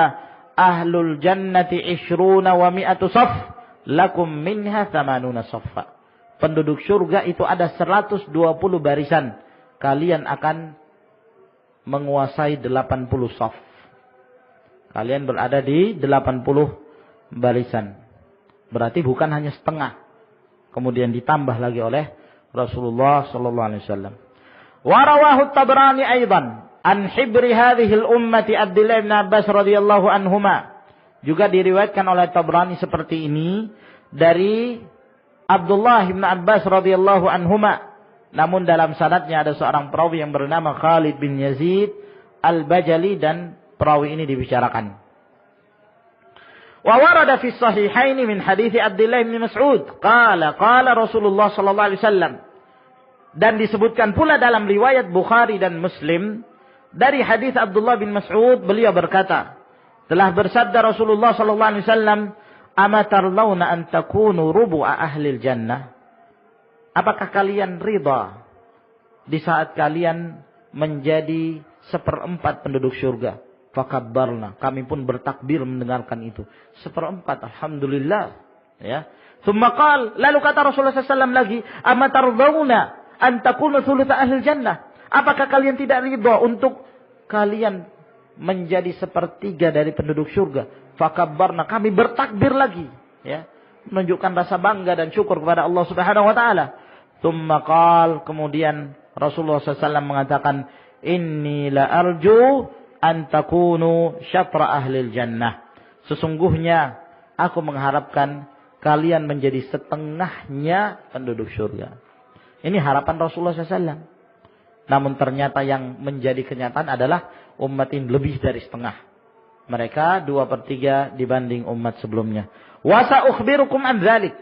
ahlul jannati 20 wa 100 saf, lakum minha 80 saffa. Penduduk surga itu ada 120 barisan. Kalian akan menguasai 80 saf. Kalian berada di 80 barisan. Berarti bukan hanya setengah. Kemudian ditambah lagi oleh Rasulullah sallallahu alaihi wasallam. Wa rawahu Tabrani aidan an hibri hadhihi al-ummati Abdullah bin Abbas radhiyallahu anhuma. Juga diriwayatkan oleh Tabrani seperti ini dari Abdullah bin Abbas radhiyallahu anhuma. Namun dalam sanadnya ada seorang perawi yang bernama Khalid bin Yazid Al-Bajali dan perawi ini dibicarakan. Wa warada fi sahihaini min hadits Abdullah bin Mas'ud qala Rasulullah sallallahu alaihi wasallam. Dan disebutkan pula dalam riwayat Bukhari dan Muslim dari hadis Abdullah bin Mas'ud, beliau berkata, telah bersabda Rasulullah sallallahu alaihi wasallam, "Amatarlauna an takunu rubu'a ahlil jannah?" Apakah kalian ridha di saat kalian menjadi 1/4 penduduk surga? Fakabbarna, kami pun bertakbir mendengarkan itu. 1/4, alhamdulillah. Ya. Tsumma qala, lalu kata Rasulullah SAW lagi, "Amatarlauna an takunu thulutsa ahlil jannah?" Apakah kalian tidak ridha untuk kalian menjadi 1/3 dari penduduk surga? Fakabbarna, kami bertakbir lagi, ya, menunjukkan rasa bangga dan syukur kepada Allah Subhanahu wa taala. Tsumma qala, kemudian Rasulullah SAW mengatakan, "Inni la arju an takunu syatra ahlil jannah." Sesungguhnya aku mengharapkan kalian menjadi setengahnya penduduk surga. Ini harapan Rasulullah SAW. Namun ternyata yang menjadi kenyataan adalah umat ini lebih dari setengah. Mereka 2/3 dibanding umat sebelumnya. Wa sa'ukhbirukum an dzalik.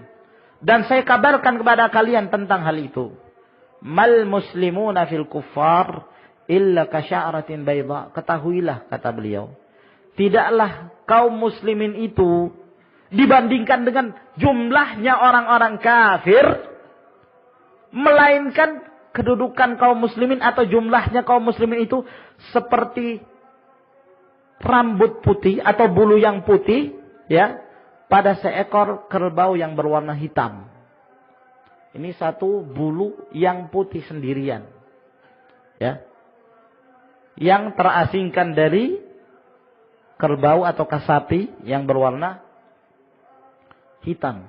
Dan saya kabarkan kepada kalian tentang hal itu. Mal muslimuna fil kuffar illa kasya'ratin bayda. Ketahuilah, kata beliau, tidaklah kaum muslimin itu dibandingkan dengan jumlahnya orang-orang kafir, melainkan kedudukan kaum muslimin atau jumlahnya kaum muslimin itu seperti rambut putih atau bulu yang putih, ya, pada seekor kerbau yang berwarna hitam. Ini satu bulu yang putih sendirian, ya, yang terasingkan dari kerbau atau sapi yang berwarna hitam.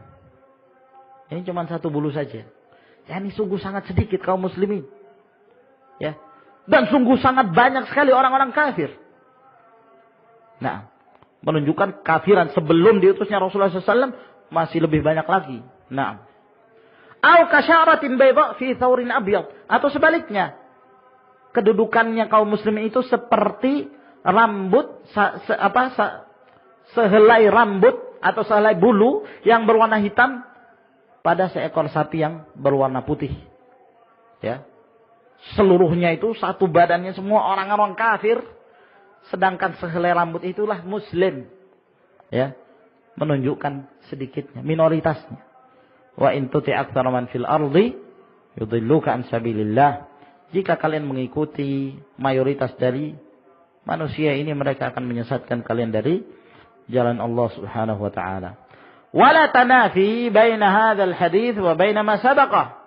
Ini cuma satu bulu saja. Ya, ini sungguh sangat sedikit kaum muslimin. Ya. Dan sungguh sangat banyak sekali orang-orang kafir. Nah, menunjukkan kafiran sebelum diutusnya Rasulullah SAW masih lebih banyak lagi. Nah, au kasyaratin bayda fi thawrin abyad, atau sebaliknya, kedudukannya kaum muslimin itu seperti rambut sehelai rambut atau sehelai bulu yang berwarna hitam pada seekor sapi yang berwarna putih. Ya. Seluruhnya itu satu badannya semua orang-orang kafir, sedangkan sehelai rambut itulah muslim. Ya. Menunjukkan sedikitnya, minoritasnya. Wa in tuti aktsara man fil ardi yudilluka an sabilillah. Jika kalian mengikuti mayoritas dari manusia ini, mereka akan menyesatkan kalian dari jalan Allah Subhanahu wa taala. Wala tanafi baina hadzal hadits wa baina ma sabaqa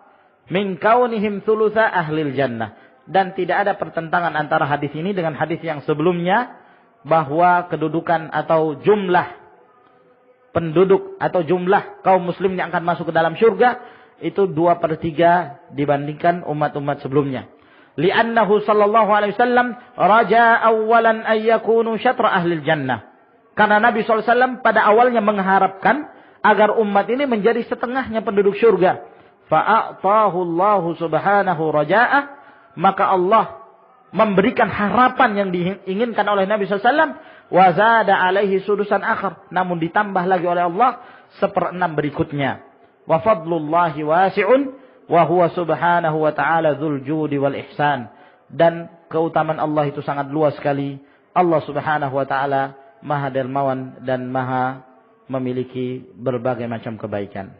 min kaunihim thulutsa ahlil jannah. Dan tidak ada pertentangan antara hadis ini dengan hadis yang sebelumnya, bahwa kedudukan atau jumlah penduduk atau jumlah kaum muslim yang akan masuk ke dalam syurga itu 2/3 dibandingkan umat-umat sebelumnya. Li'annahu sallallahu alaihi wasallam raja awalan an yakunu syatra ahlil jannah. Karena Nabi SAW pada awalnya mengharapkan agar umat ini menjadi setengahnya penduduk syurga. Fa'atahu Allah subhanahu raja'ah. Maka Allah memberikan harapan yang diinginkan oleh Nabi SAW. Wa zada alaihi sudusan akhar. Namun ditambah lagi oleh Allah 1/6 berikutnya. Wa fadlullahi wasi'un. Wa huwa subhanahu wa ta'ala dzul judi wal ihsan. Dan keutamaan Allah itu sangat luas sekali. Allah subhanahu wa ta'ala Maha dermawan dan maha memiliki berbagai macam kebaikan.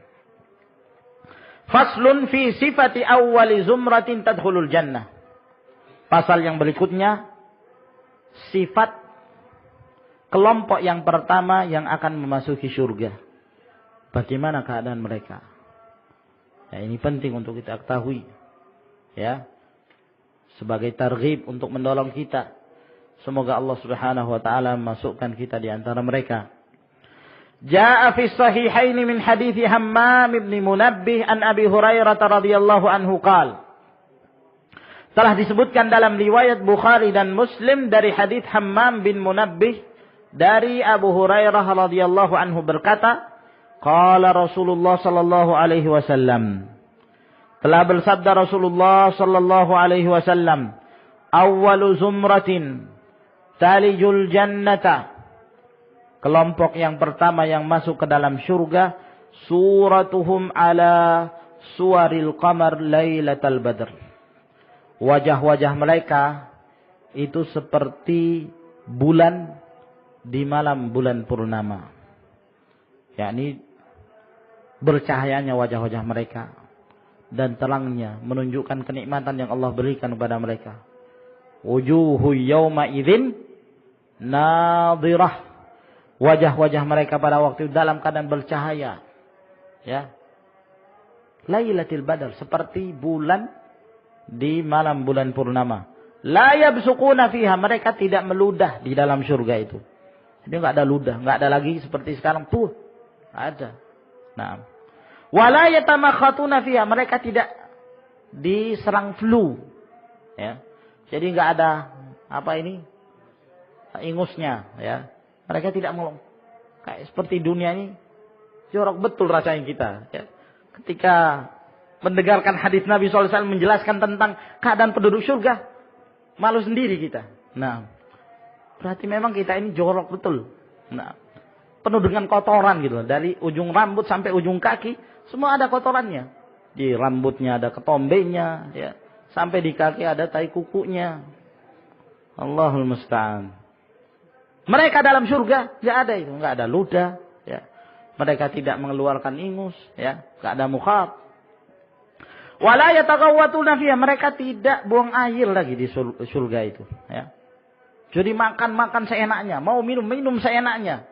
Faslun fi sifati awwali zumratin tadkhulul jannah. Pasal yang berikutnya, sifat kelompok yang pertama yang akan memasuki surga. Bagaimana keadaan mereka? Ya, ini penting untuk kita ketahui. Ya. Sebagai targhib untuk mendorong kita. Semoga Allah Subhanahu wa taala memasukkan kita di antara mereka. Jaa fi sahihain min hadits Hammam bin Munabbih an Abi Hurairah radhiyallahu anhu qala. Telah disebutkan dalam riwayat Bukhari dan Muslim dari hadits Hammam bin Munabbih dari Abu Hurairah radhiyallahu anhu berkata, qala Rasulullah sallallahu alaihi wasallam. Telah bersabda Rasulullah sallallahu alaihi wasallam, awwalu zumratin talijul jannata. Kelompok yang pertama yang masuk ke dalam syurga, suratuhum ala suwaril qamar lailatal badr. Wajah-wajah mereka itu seperti bulan di malam bulan purnama. Yakni bercahayanya wajah-wajah mereka dan terangnya menunjukkan kenikmatan yang Allah berikan kepada mereka. Wujuhu yawma idzin nadhirah. Wajah-wajah mereka pada waktu itu dalam keadaan bercahaya. Ya. Lailatul Badr, seperti bulan di malam bulan purnama. La yabsuquna fiha, mereka tidak meludah di dalam surga itu. Jadi enggak ada ludah, enggak ada lagi seperti sekarang tuh. Ada. Nah. Wala yatamakhatuna fiha, mereka tidak diserang flu. Ya. Jadi enggak ada ingusnya, ya. Mereka tidak mau kayak seperti dunia ini jorok betul rasanya kita, ya. Ketika mendengarkan hadis Nabi SAW menjelaskan tentang keadaan penduduk surga, malu sendiri kita. Nah, berarti memang kita ini jorok betul. Nah, penuh dengan kotoran gitu, dari ujung rambut sampai ujung kaki, semua ada kotorannya. Di rambutnya ada ketombenya, ya. Sampai di kaki ada tai kukunya. Allahul musta'an. Mereka dalam surga enggak ada itu, enggak ada ludah, ya. Mereka tidak mengeluarkan ingus, ya, enggak ada mukhat. Wala yataghawwatuna fiha, mereka tidak buang air lagi di surga itu, ya. Jadi makan seenaknya, mau minum seenaknya.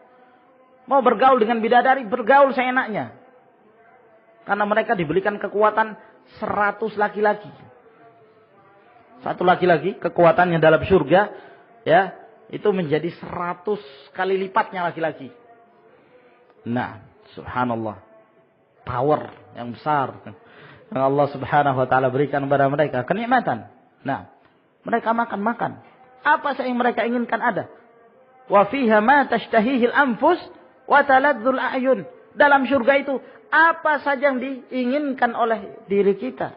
Mau bergaul dengan bidadari, bergaul seenaknya. Karena mereka diberikan kekuatan 100 laki-laki. Satu laki-laki kekuatannya dalam surga, ya, itu menjadi 100 kali lipatnya laki-laki. Nah, subhanallah. Power yang besar yang Allah Subhanahu wa taala berikan kepada mereka, kenikmatan. Nah, mereka makan. Apa yang mereka inginkan ada. Wa fiha ma tashtahihil anfus wa taladzul a'yun. Dalam surga itu apa saja yang diinginkan oleh diri kita.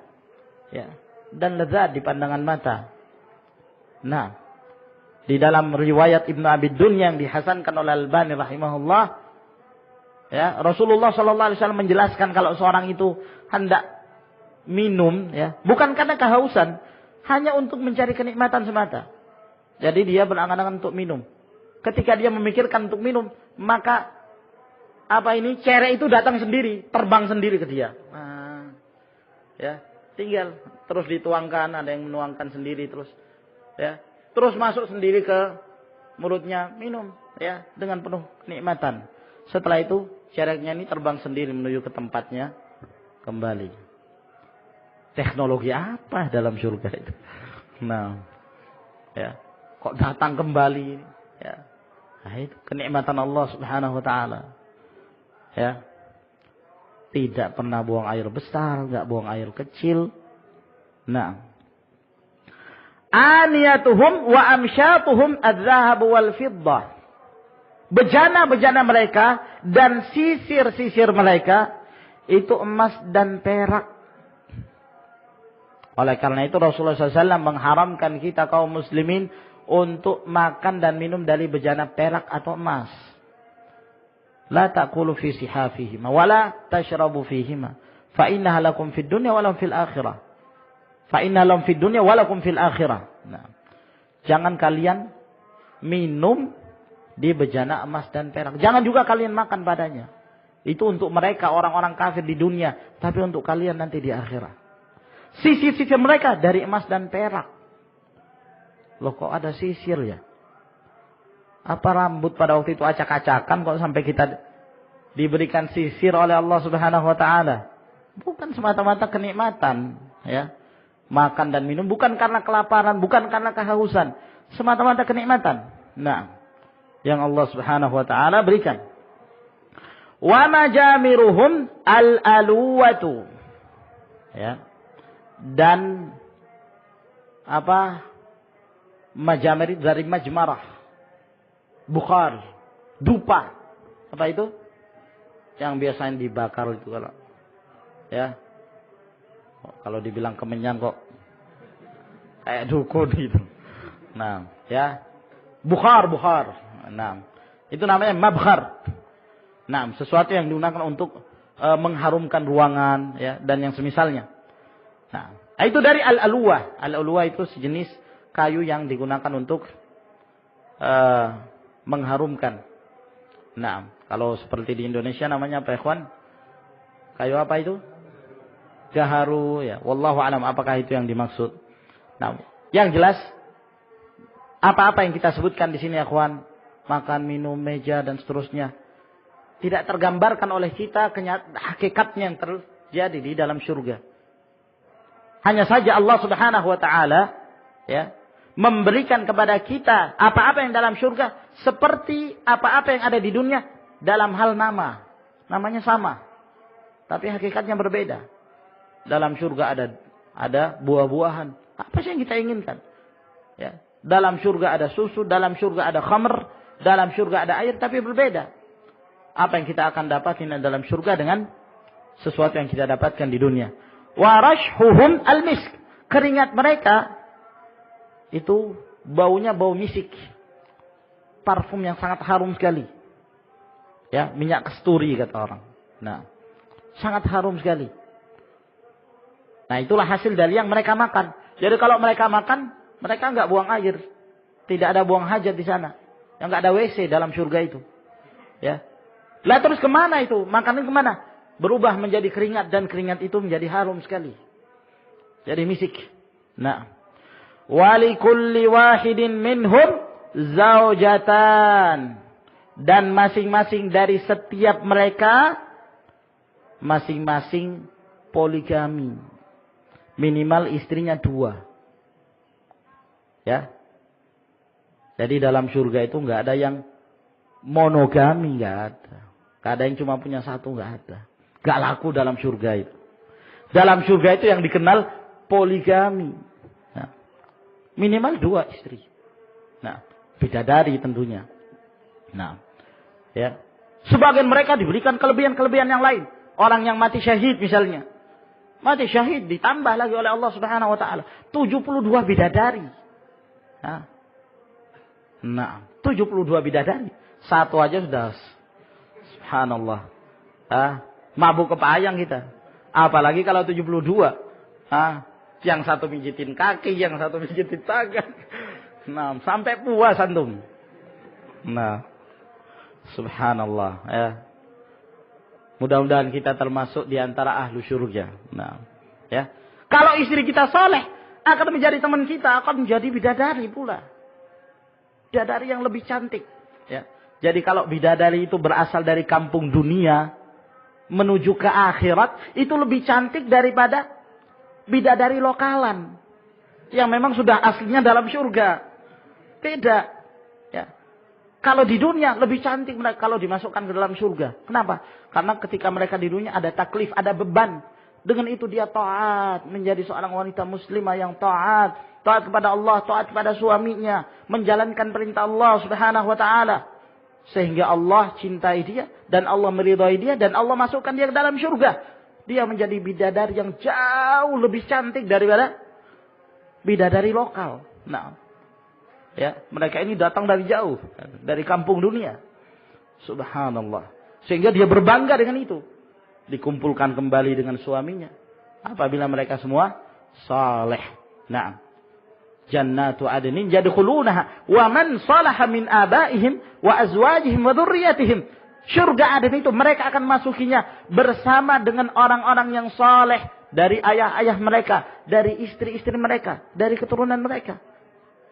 Ya, dan lezat di pandangan mata. Nah, di dalam riwayat Ibnu Abi Dunya yang dihasankan oleh Al-Albani rahimahullah, ya, Rasulullah sallallahu alaihi wasallam menjelaskan kalau seorang itu hendak minum, ya, bukan karena kehausan, hanya untuk mencari kenikmatan semata. Jadi dia berangan-angan untuk minum. Ketika dia memikirkan untuk minum, maka cere itu datang sendiri, terbang sendiri ke dia. Nah, ya, tinggal terus dituangkan, ada yang menuangkan sendiri terus, ya, terus masuk sendiri ke mulutnya, minum, ya, dengan penuh kenikmatan. Setelah itu cereknya ini terbang sendiri menuju ke tempatnya kembali. Teknologi apa dalam surga itu? Nah, ya, kok datang kembali, ya. Nah, itu kenikmatan Allah Subhanahu wa taala. Ya. Tidak pernah buang air besar, enggak buang air kecil. Nah. Aniyatuhum wa amsyatuhum adz-dzahab wal fiddah. Bejana-bejana mereka dan sisir-sisir mereka itu emas dan perak. Oleh karena itu Rasulullah SAW mengharamkan kita kaum muslimin untuk makan dan minum dari bejana perak atau emas. La ta'kulu fi sihafihima wa la tashrabu fihima fa innaha lakum fid dunya wa lahum fil akhirah. Fa inna lahum fid dunya wa lakum fil akhirah. Nah, jangan kalian minum di bejana emas dan perak. Jangan juga kalian makan padanya. Itu untuk mereka orang-orang kafir di dunia, tapi untuk kalian nanti di akhirat. Sisir-sisir mereka dari emas dan perak. Loh, kok ada sisir ya? Apa rambut pada waktu itu acak-acakan kok sampai kita diberikan sisir oleh Allah Subhanahu wa taala? Bukan semata-mata kenikmatan, ya. Makan dan minum bukan karena kelaparan, bukan karena kehausan, semata-mata kenikmatan. Nah, yang Allah Subhanahu wa taala berikan. Wa majamiruhum al-aluwatu. Ya. Dan majamir dari majmarah. Bukhar, dupa. Apa itu? Yang biasanya dibakar itu kalau. Ya. Kalau dibilang kemenyan kok kayak dukun gitu. Nah, ya. Bukhar. Nah, itu namanya mabkhar. Nah, sesuatu yang digunakan untuk mengharumkan ruangan, ya, dan yang semisalnya. Nah, itu dari al-aluwah. Al-aluwah itu sejenis kayu yang digunakan untuk mengharumkan. Nah, kalau seperti di Indonesia namanya apa, ikhwan? Kayu apa itu? Gaharu, ya. Wallahu a'lam apakah itu yang dimaksud. Nah, yang jelas apa-apa yang kita sebutkan di sini, ikhwan, makan, minum, meja dan seterusnya, tidak tergambarkan oleh kita hakikatnya yang terjadi di dalam surga. Hanya saja Allah Subhanahu wa taala, ya, memberikan kepada kita apa-apa yang dalam surga seperti apa-apa yang ada di dunia dalam hal nama. Namanya sama, tapi hakikatnya berbeda. Dalam surga ada buah-buahan. Apa sih yang kita inginkan? Ya, dalam surga ada susu, dalam surga ada khamr, dalam surga ada air, tapi berbeda. Apa yang kita akan dapatin dalam surga dengan sesuatu yang kita dapatkan di dunia. Wa rashhuhum al-misk. Keringat mereka itu baunya bau misik. Parfum yang sangat harum sekali. Ya, minyak kasturi kata orang. Nah, sangat harum sekali. Nah, itulah hasil dari yang mereka makan. Jadi kalau mereka makan, mereka enggak buang air. Tidak ada buang hajat di sana. Yang enggak ada WC dalam surga itu. Ya. Lah terus kemana itu? Makanan kemana? Berubah menjadi keringat dan keringat itu menjadi harum sekali. Jadi misik. Nah, walikulli wahidin minhum zaujatan. Dan masing-masing dari setiap mereka masing-masing poligami. Minimal istrinya 2. Ya. Jadi dalam surga itu enggak ada yang monogami, enggak ada. Enggak ada yang cuma punya 1, enggak ada. Enggak laku dalam surga itu. Dalam surga itu yang dikenal poligami. Nah, minimal 2 istri. Nah, bidadari tentunya. Nah, ya. Sebagian mereka diberikan kelebihan-kelebihan yang lain. Orang yang mati syahid misalnya. Mati syahid ditambah lagi oleh Allah Subhanahu wa taala 72 bidadari. Nah, 72 bidadari. Satu aja sudah subhanallah. Mabuk kepayang kita. Apalagi kalau 72. Yang satu mijitin kaki, yang satu mijitin tangan. Nah, sampai puas antum. Nah, subhanallah ya. Mudah-mudahan kita termasuk di antara ahlu syurga. Nah, ya. Kalau istri kita soleh, akan menjadi teman kita, akan menjadi bidadari pula. Bidadari yang lebih cantik. Ya. Jadi kalau bidadari itu berasal dari kampung dunia, menuju ke akhirat, itu lebih cantik daripada bidadari lokalan. Yang memang sudah aslinya dalam syurga. Beda. Ya. Kalau di dunia lebih cantik mereka kalau dimasukkan ke dalam surga. Kenapa? Karena ketika mereka di dunia ada taklif, ada beban. Dengan itu dia taat, menjadi seorang wanita muslimah yang taat. Taat kepada Allah, taat kepada suaminya. Menjalankan perintah Allah Subhanahu wa ta'ala. Sehingga Allah cintai dia. Dan Allah meridhai dia. Dan Allah masukkan dia ke dalam surga. Dia menjadi bidadari yang jauh lebih cantik daripada bidadari lokal. Nah. Ya, mereka ini datang dari jauh, dari kampung dunia. Subhanallah. Sehingga dia berbangga dengan itu. Dikumpulkan kembali dengan suaminya. Apabila mereka semua saleh. Nah, jannatu adnin yadkhulunaha wa man salaha min abaihim wa azwajihim wa dzurriyyatihim. Surga Aden itu mereka akan masukinya bersama dengan orang-orang yang saleh dari ayah-ayah mereka, dari istri-istri mereka, dari keturunan mereka.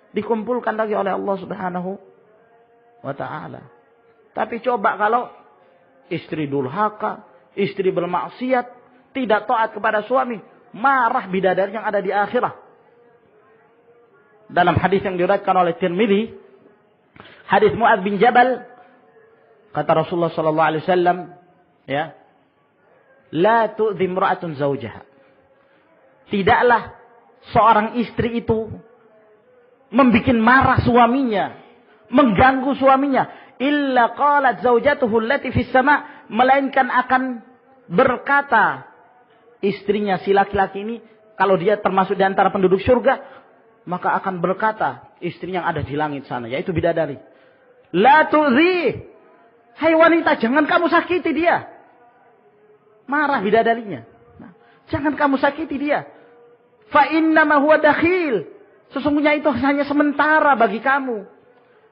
Dikumpulkan lagi oleh Allah Subhanahu wa ta'ala. Tapi coba kalau istri durhaka, istri bermaksiat, tidak taat kepada suami, marah bidadari yang ada di akhirat. Dalam hadis yang diriwayatkan oleh Tirmidzi, hadis Mu'adz bin Jabal, kata Rasulullah sallallahu alaihi wasallam, ya, la tu'dhi imra'atun zawjaha. Tidaklah seorang istri itu membikin marah suaminya, mengganggu suaminya, illa qalat zaujatuhu allati fis sama', melainkan akan berkata istrinya si laki-laki ini, kalau dia termasuk di antara penduduk surga, maka akan berkata istrinya yang ada di langit sana, yaitu bidadari, la tu'zi, hai wanita, jangan kamu sakiti dia. Marah bidadarinya, nah, jangan kamu sakiti dia, fa innama huwa dakhil, sesungguhnya itu hanya sementara bagi kamu.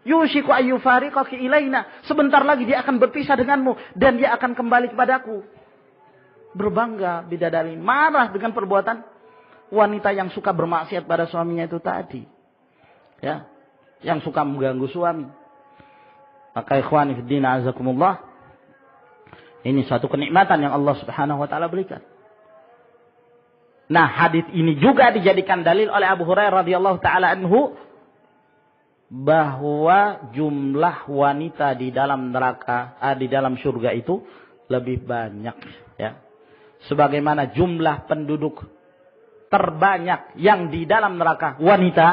Yushiku ayyufariqaki ilaina. Sebentar lagi dia akan berpisah denganmu. Dan dia akan kembali kepadaku. Berbangga bidadari. Marah dengan perbuatan wanita yang suka bermaksiat pada suaminya itu tadi. Ya, yang suka mengganggu suami. Maka ikhwani fiddin azakumullah. Ini suatu kenikmatan yang Allah Subhanahu wa ta'ala berikan. Nah, hadis ini juga dijadikan dalil oleh Abu Hurairah radhiyallahu taala anhu bahwa jumlah wanita di dalam neraka, di dalam surga itu lebih banyak, ya. Sebagaimana jumlah penduduk terbanyak yang di dalam neraka wanita,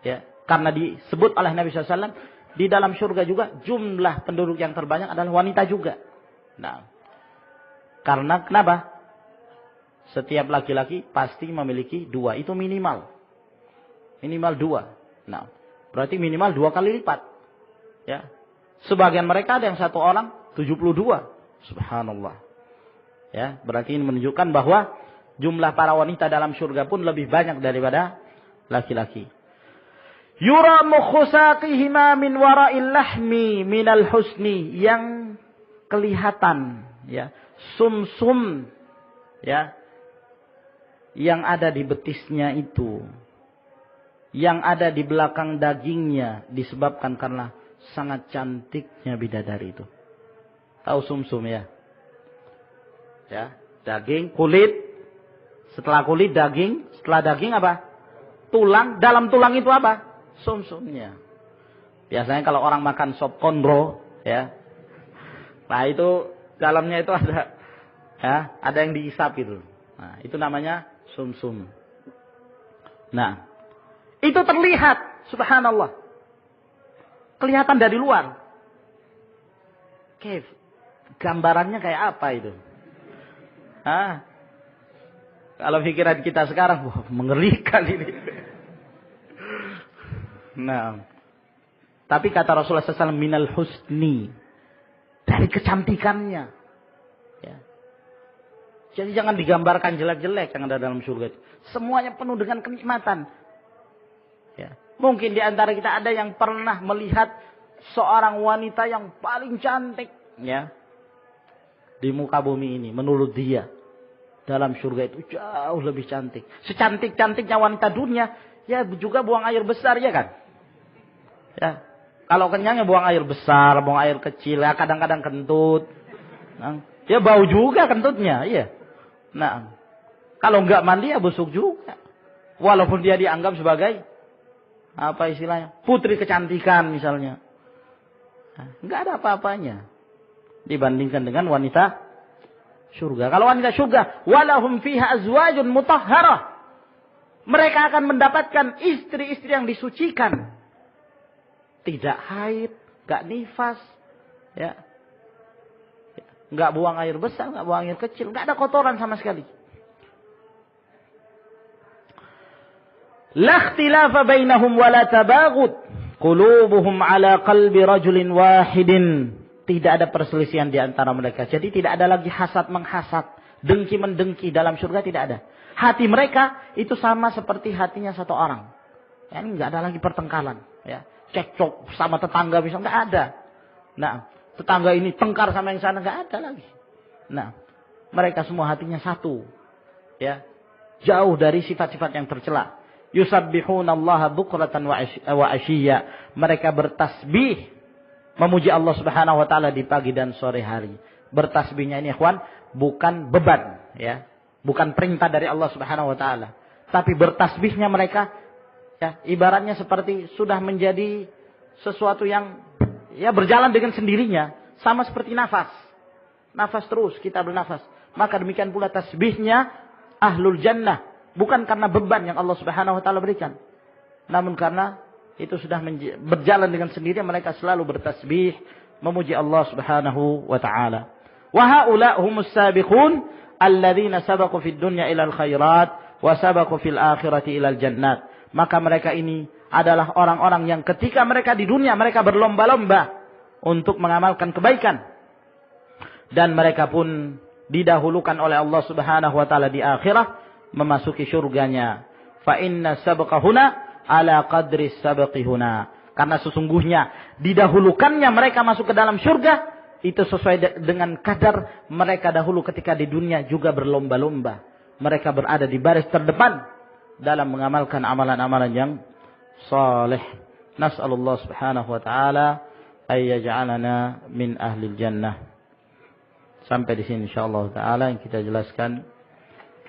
ya, karena disebut oleh Nabi SAW di dalam surga juga jumlah penduduk yang terbanyak adalah wanita juga. Nah, karena kenapa? Setiap laki-laki pasti memiliki 2. Itu minimal. Minimal 2. Nah, berarti minimal 2 kali lipat. Ya. Sebagian mereka ada yang 1 orang 72. Subhanallah. Ya, berarti ini menunjukkan bahwa jumlah para wanita dalam surga pun lebih banyak daripada laki-laki. Yura mukhusaqihima min wara'il lahmi minal husni, yang kelihatan, ya, sum-sum, ya, yang ada di betisnya itu, yang ada di belakang dagingnya, disebabkan karena sangat cantiknya bidadari itu. Tahu sumsum ya? Ya, daging, kulit, setelah kulit daging, setelah daging apa? Tulang, dalam tulang itu apa? Sumsumnya. Biasanya kalau orang makan sop konro, ya, nah itu dalamnya itu ada, ya, ada yang diisap itu. Nah, itu namanya sumsum. Nah, itu terlihat, subhanallah. Kelihatan dari luar. Kif? Gambarannya kayak apa itu? Kalau pikiran kita sekarang, wah, mengerikan ini. Nah, tapi kata Rasulullah SAW, minal husni, dari kecantikannya. Ya. Jadi jangan digambarkan jelek-jelek yang ada dalam surga itu. Semuanya penuh dengan kenikmatan. Ya. Mungkin di antara kita ada yang pernah melihat seorang wanita yang paling cantik, ya, di muka bumi ini. Menurut dia, dalam surga itu jauh lebih cantik. Secantik-cantiknya wanita dunia, ya juga buang air besar, ya kan? Ya. Kalau kenyangnya buang air besar, buang air kecil, ya kadang-kadang kentut. Nah, ya bau juga kentutnya, iya. Nah, kalau nggak mandi ya busuk juga. Walaupun dia dianggap sebagai apa istilahnya? Putri kecantikan misalnya. Nah, nggak ada apa-apanya dibandingkan dengan wanita surga. Kalau wanita surga, walahum fiha azwajun mutahharah. Mereka akan mendapatkan istri-istri yang disucikan. Tidak haid, nggak nifas, ya. Nggak buang air besar, nggak buang air kecil, nggak ada kotoran sama sekali. La ikhtilafa bainahum wa la tabaghud. Qulubuhum ala qalbi rajulin wahidin. Tidak ada perselisihan di antara mereka. Jadi tidak ada lagi hasad menghasad, dengki mendengki dalam surga, tidak ada. Hati mereka itu sama seperti hatinya satu orang. Ya, ini nggak ada lagi pertengkaran, ya. Cekcok sama tetangga bisa nggak ada. Nah, tetangga ini tengkar sama yang sana, nggak ada lagi. Nah, mereka semua hatinya satu, ya, jauh dari sifat-sifat yang tercela. Yusabbihuna Allah bukratan wa ashiya. Mereka bertasbih, memuji Allah Subhanahu wa taala di pagi dan sore hari. Bertasbihnya ini, ikhwan, bukan beban, ya, bukan perintah dari Allah Subhanahu wa taala, tapi bertasbihnya mereka, ya, ibaratnya seperti sudah menjadi sesuatu yang, ya, berjalan dengan sendirinya, sama seperti nafas. Nafas terus, kita bernafas. Maka demikian pula tasbihnya ahlul jannah. Bukan karena beban yang Allah Subhanahu wa taala berikan, namun karena itu sudah berjalan dengan sendiri, mereka selalu bertasbih memuji Allah Subhanahu wa taala. Wa haula humus sabiqun alladzina sabaqu fid dunya ilal khairat wa sabaqu fil akhirati ilal jannat. Maka mereka ini adalah orang-orang yang ketika mereka di dunia mereka berlomba-lomba untuk mengamalkan kebaikan, dan mereka pun didahulukan oleh Allah Subhanahu wa taala di akhirat memasuki surganya. Fa inna sabqahuna ala qadri sabqihuna. Karena sesungguhnya didahulukannya mereka masuk ke dalam surga itu sesuai dengan kadar mereka dahulu ketika di dunia juga berlomba-lomba. Mereka berada di baris terdepan dalam mengamalkan amalan-amalan yang saleh. Nas'alullah Subhanahu wa taala ay yaj'alana min ahlil jannah. Sampai di sini insyaallah taala yang kita jelaskan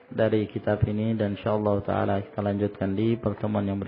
dari kitab ini, dan insyaallah taala kita lanjutkan di pertemuan yang berikutnya.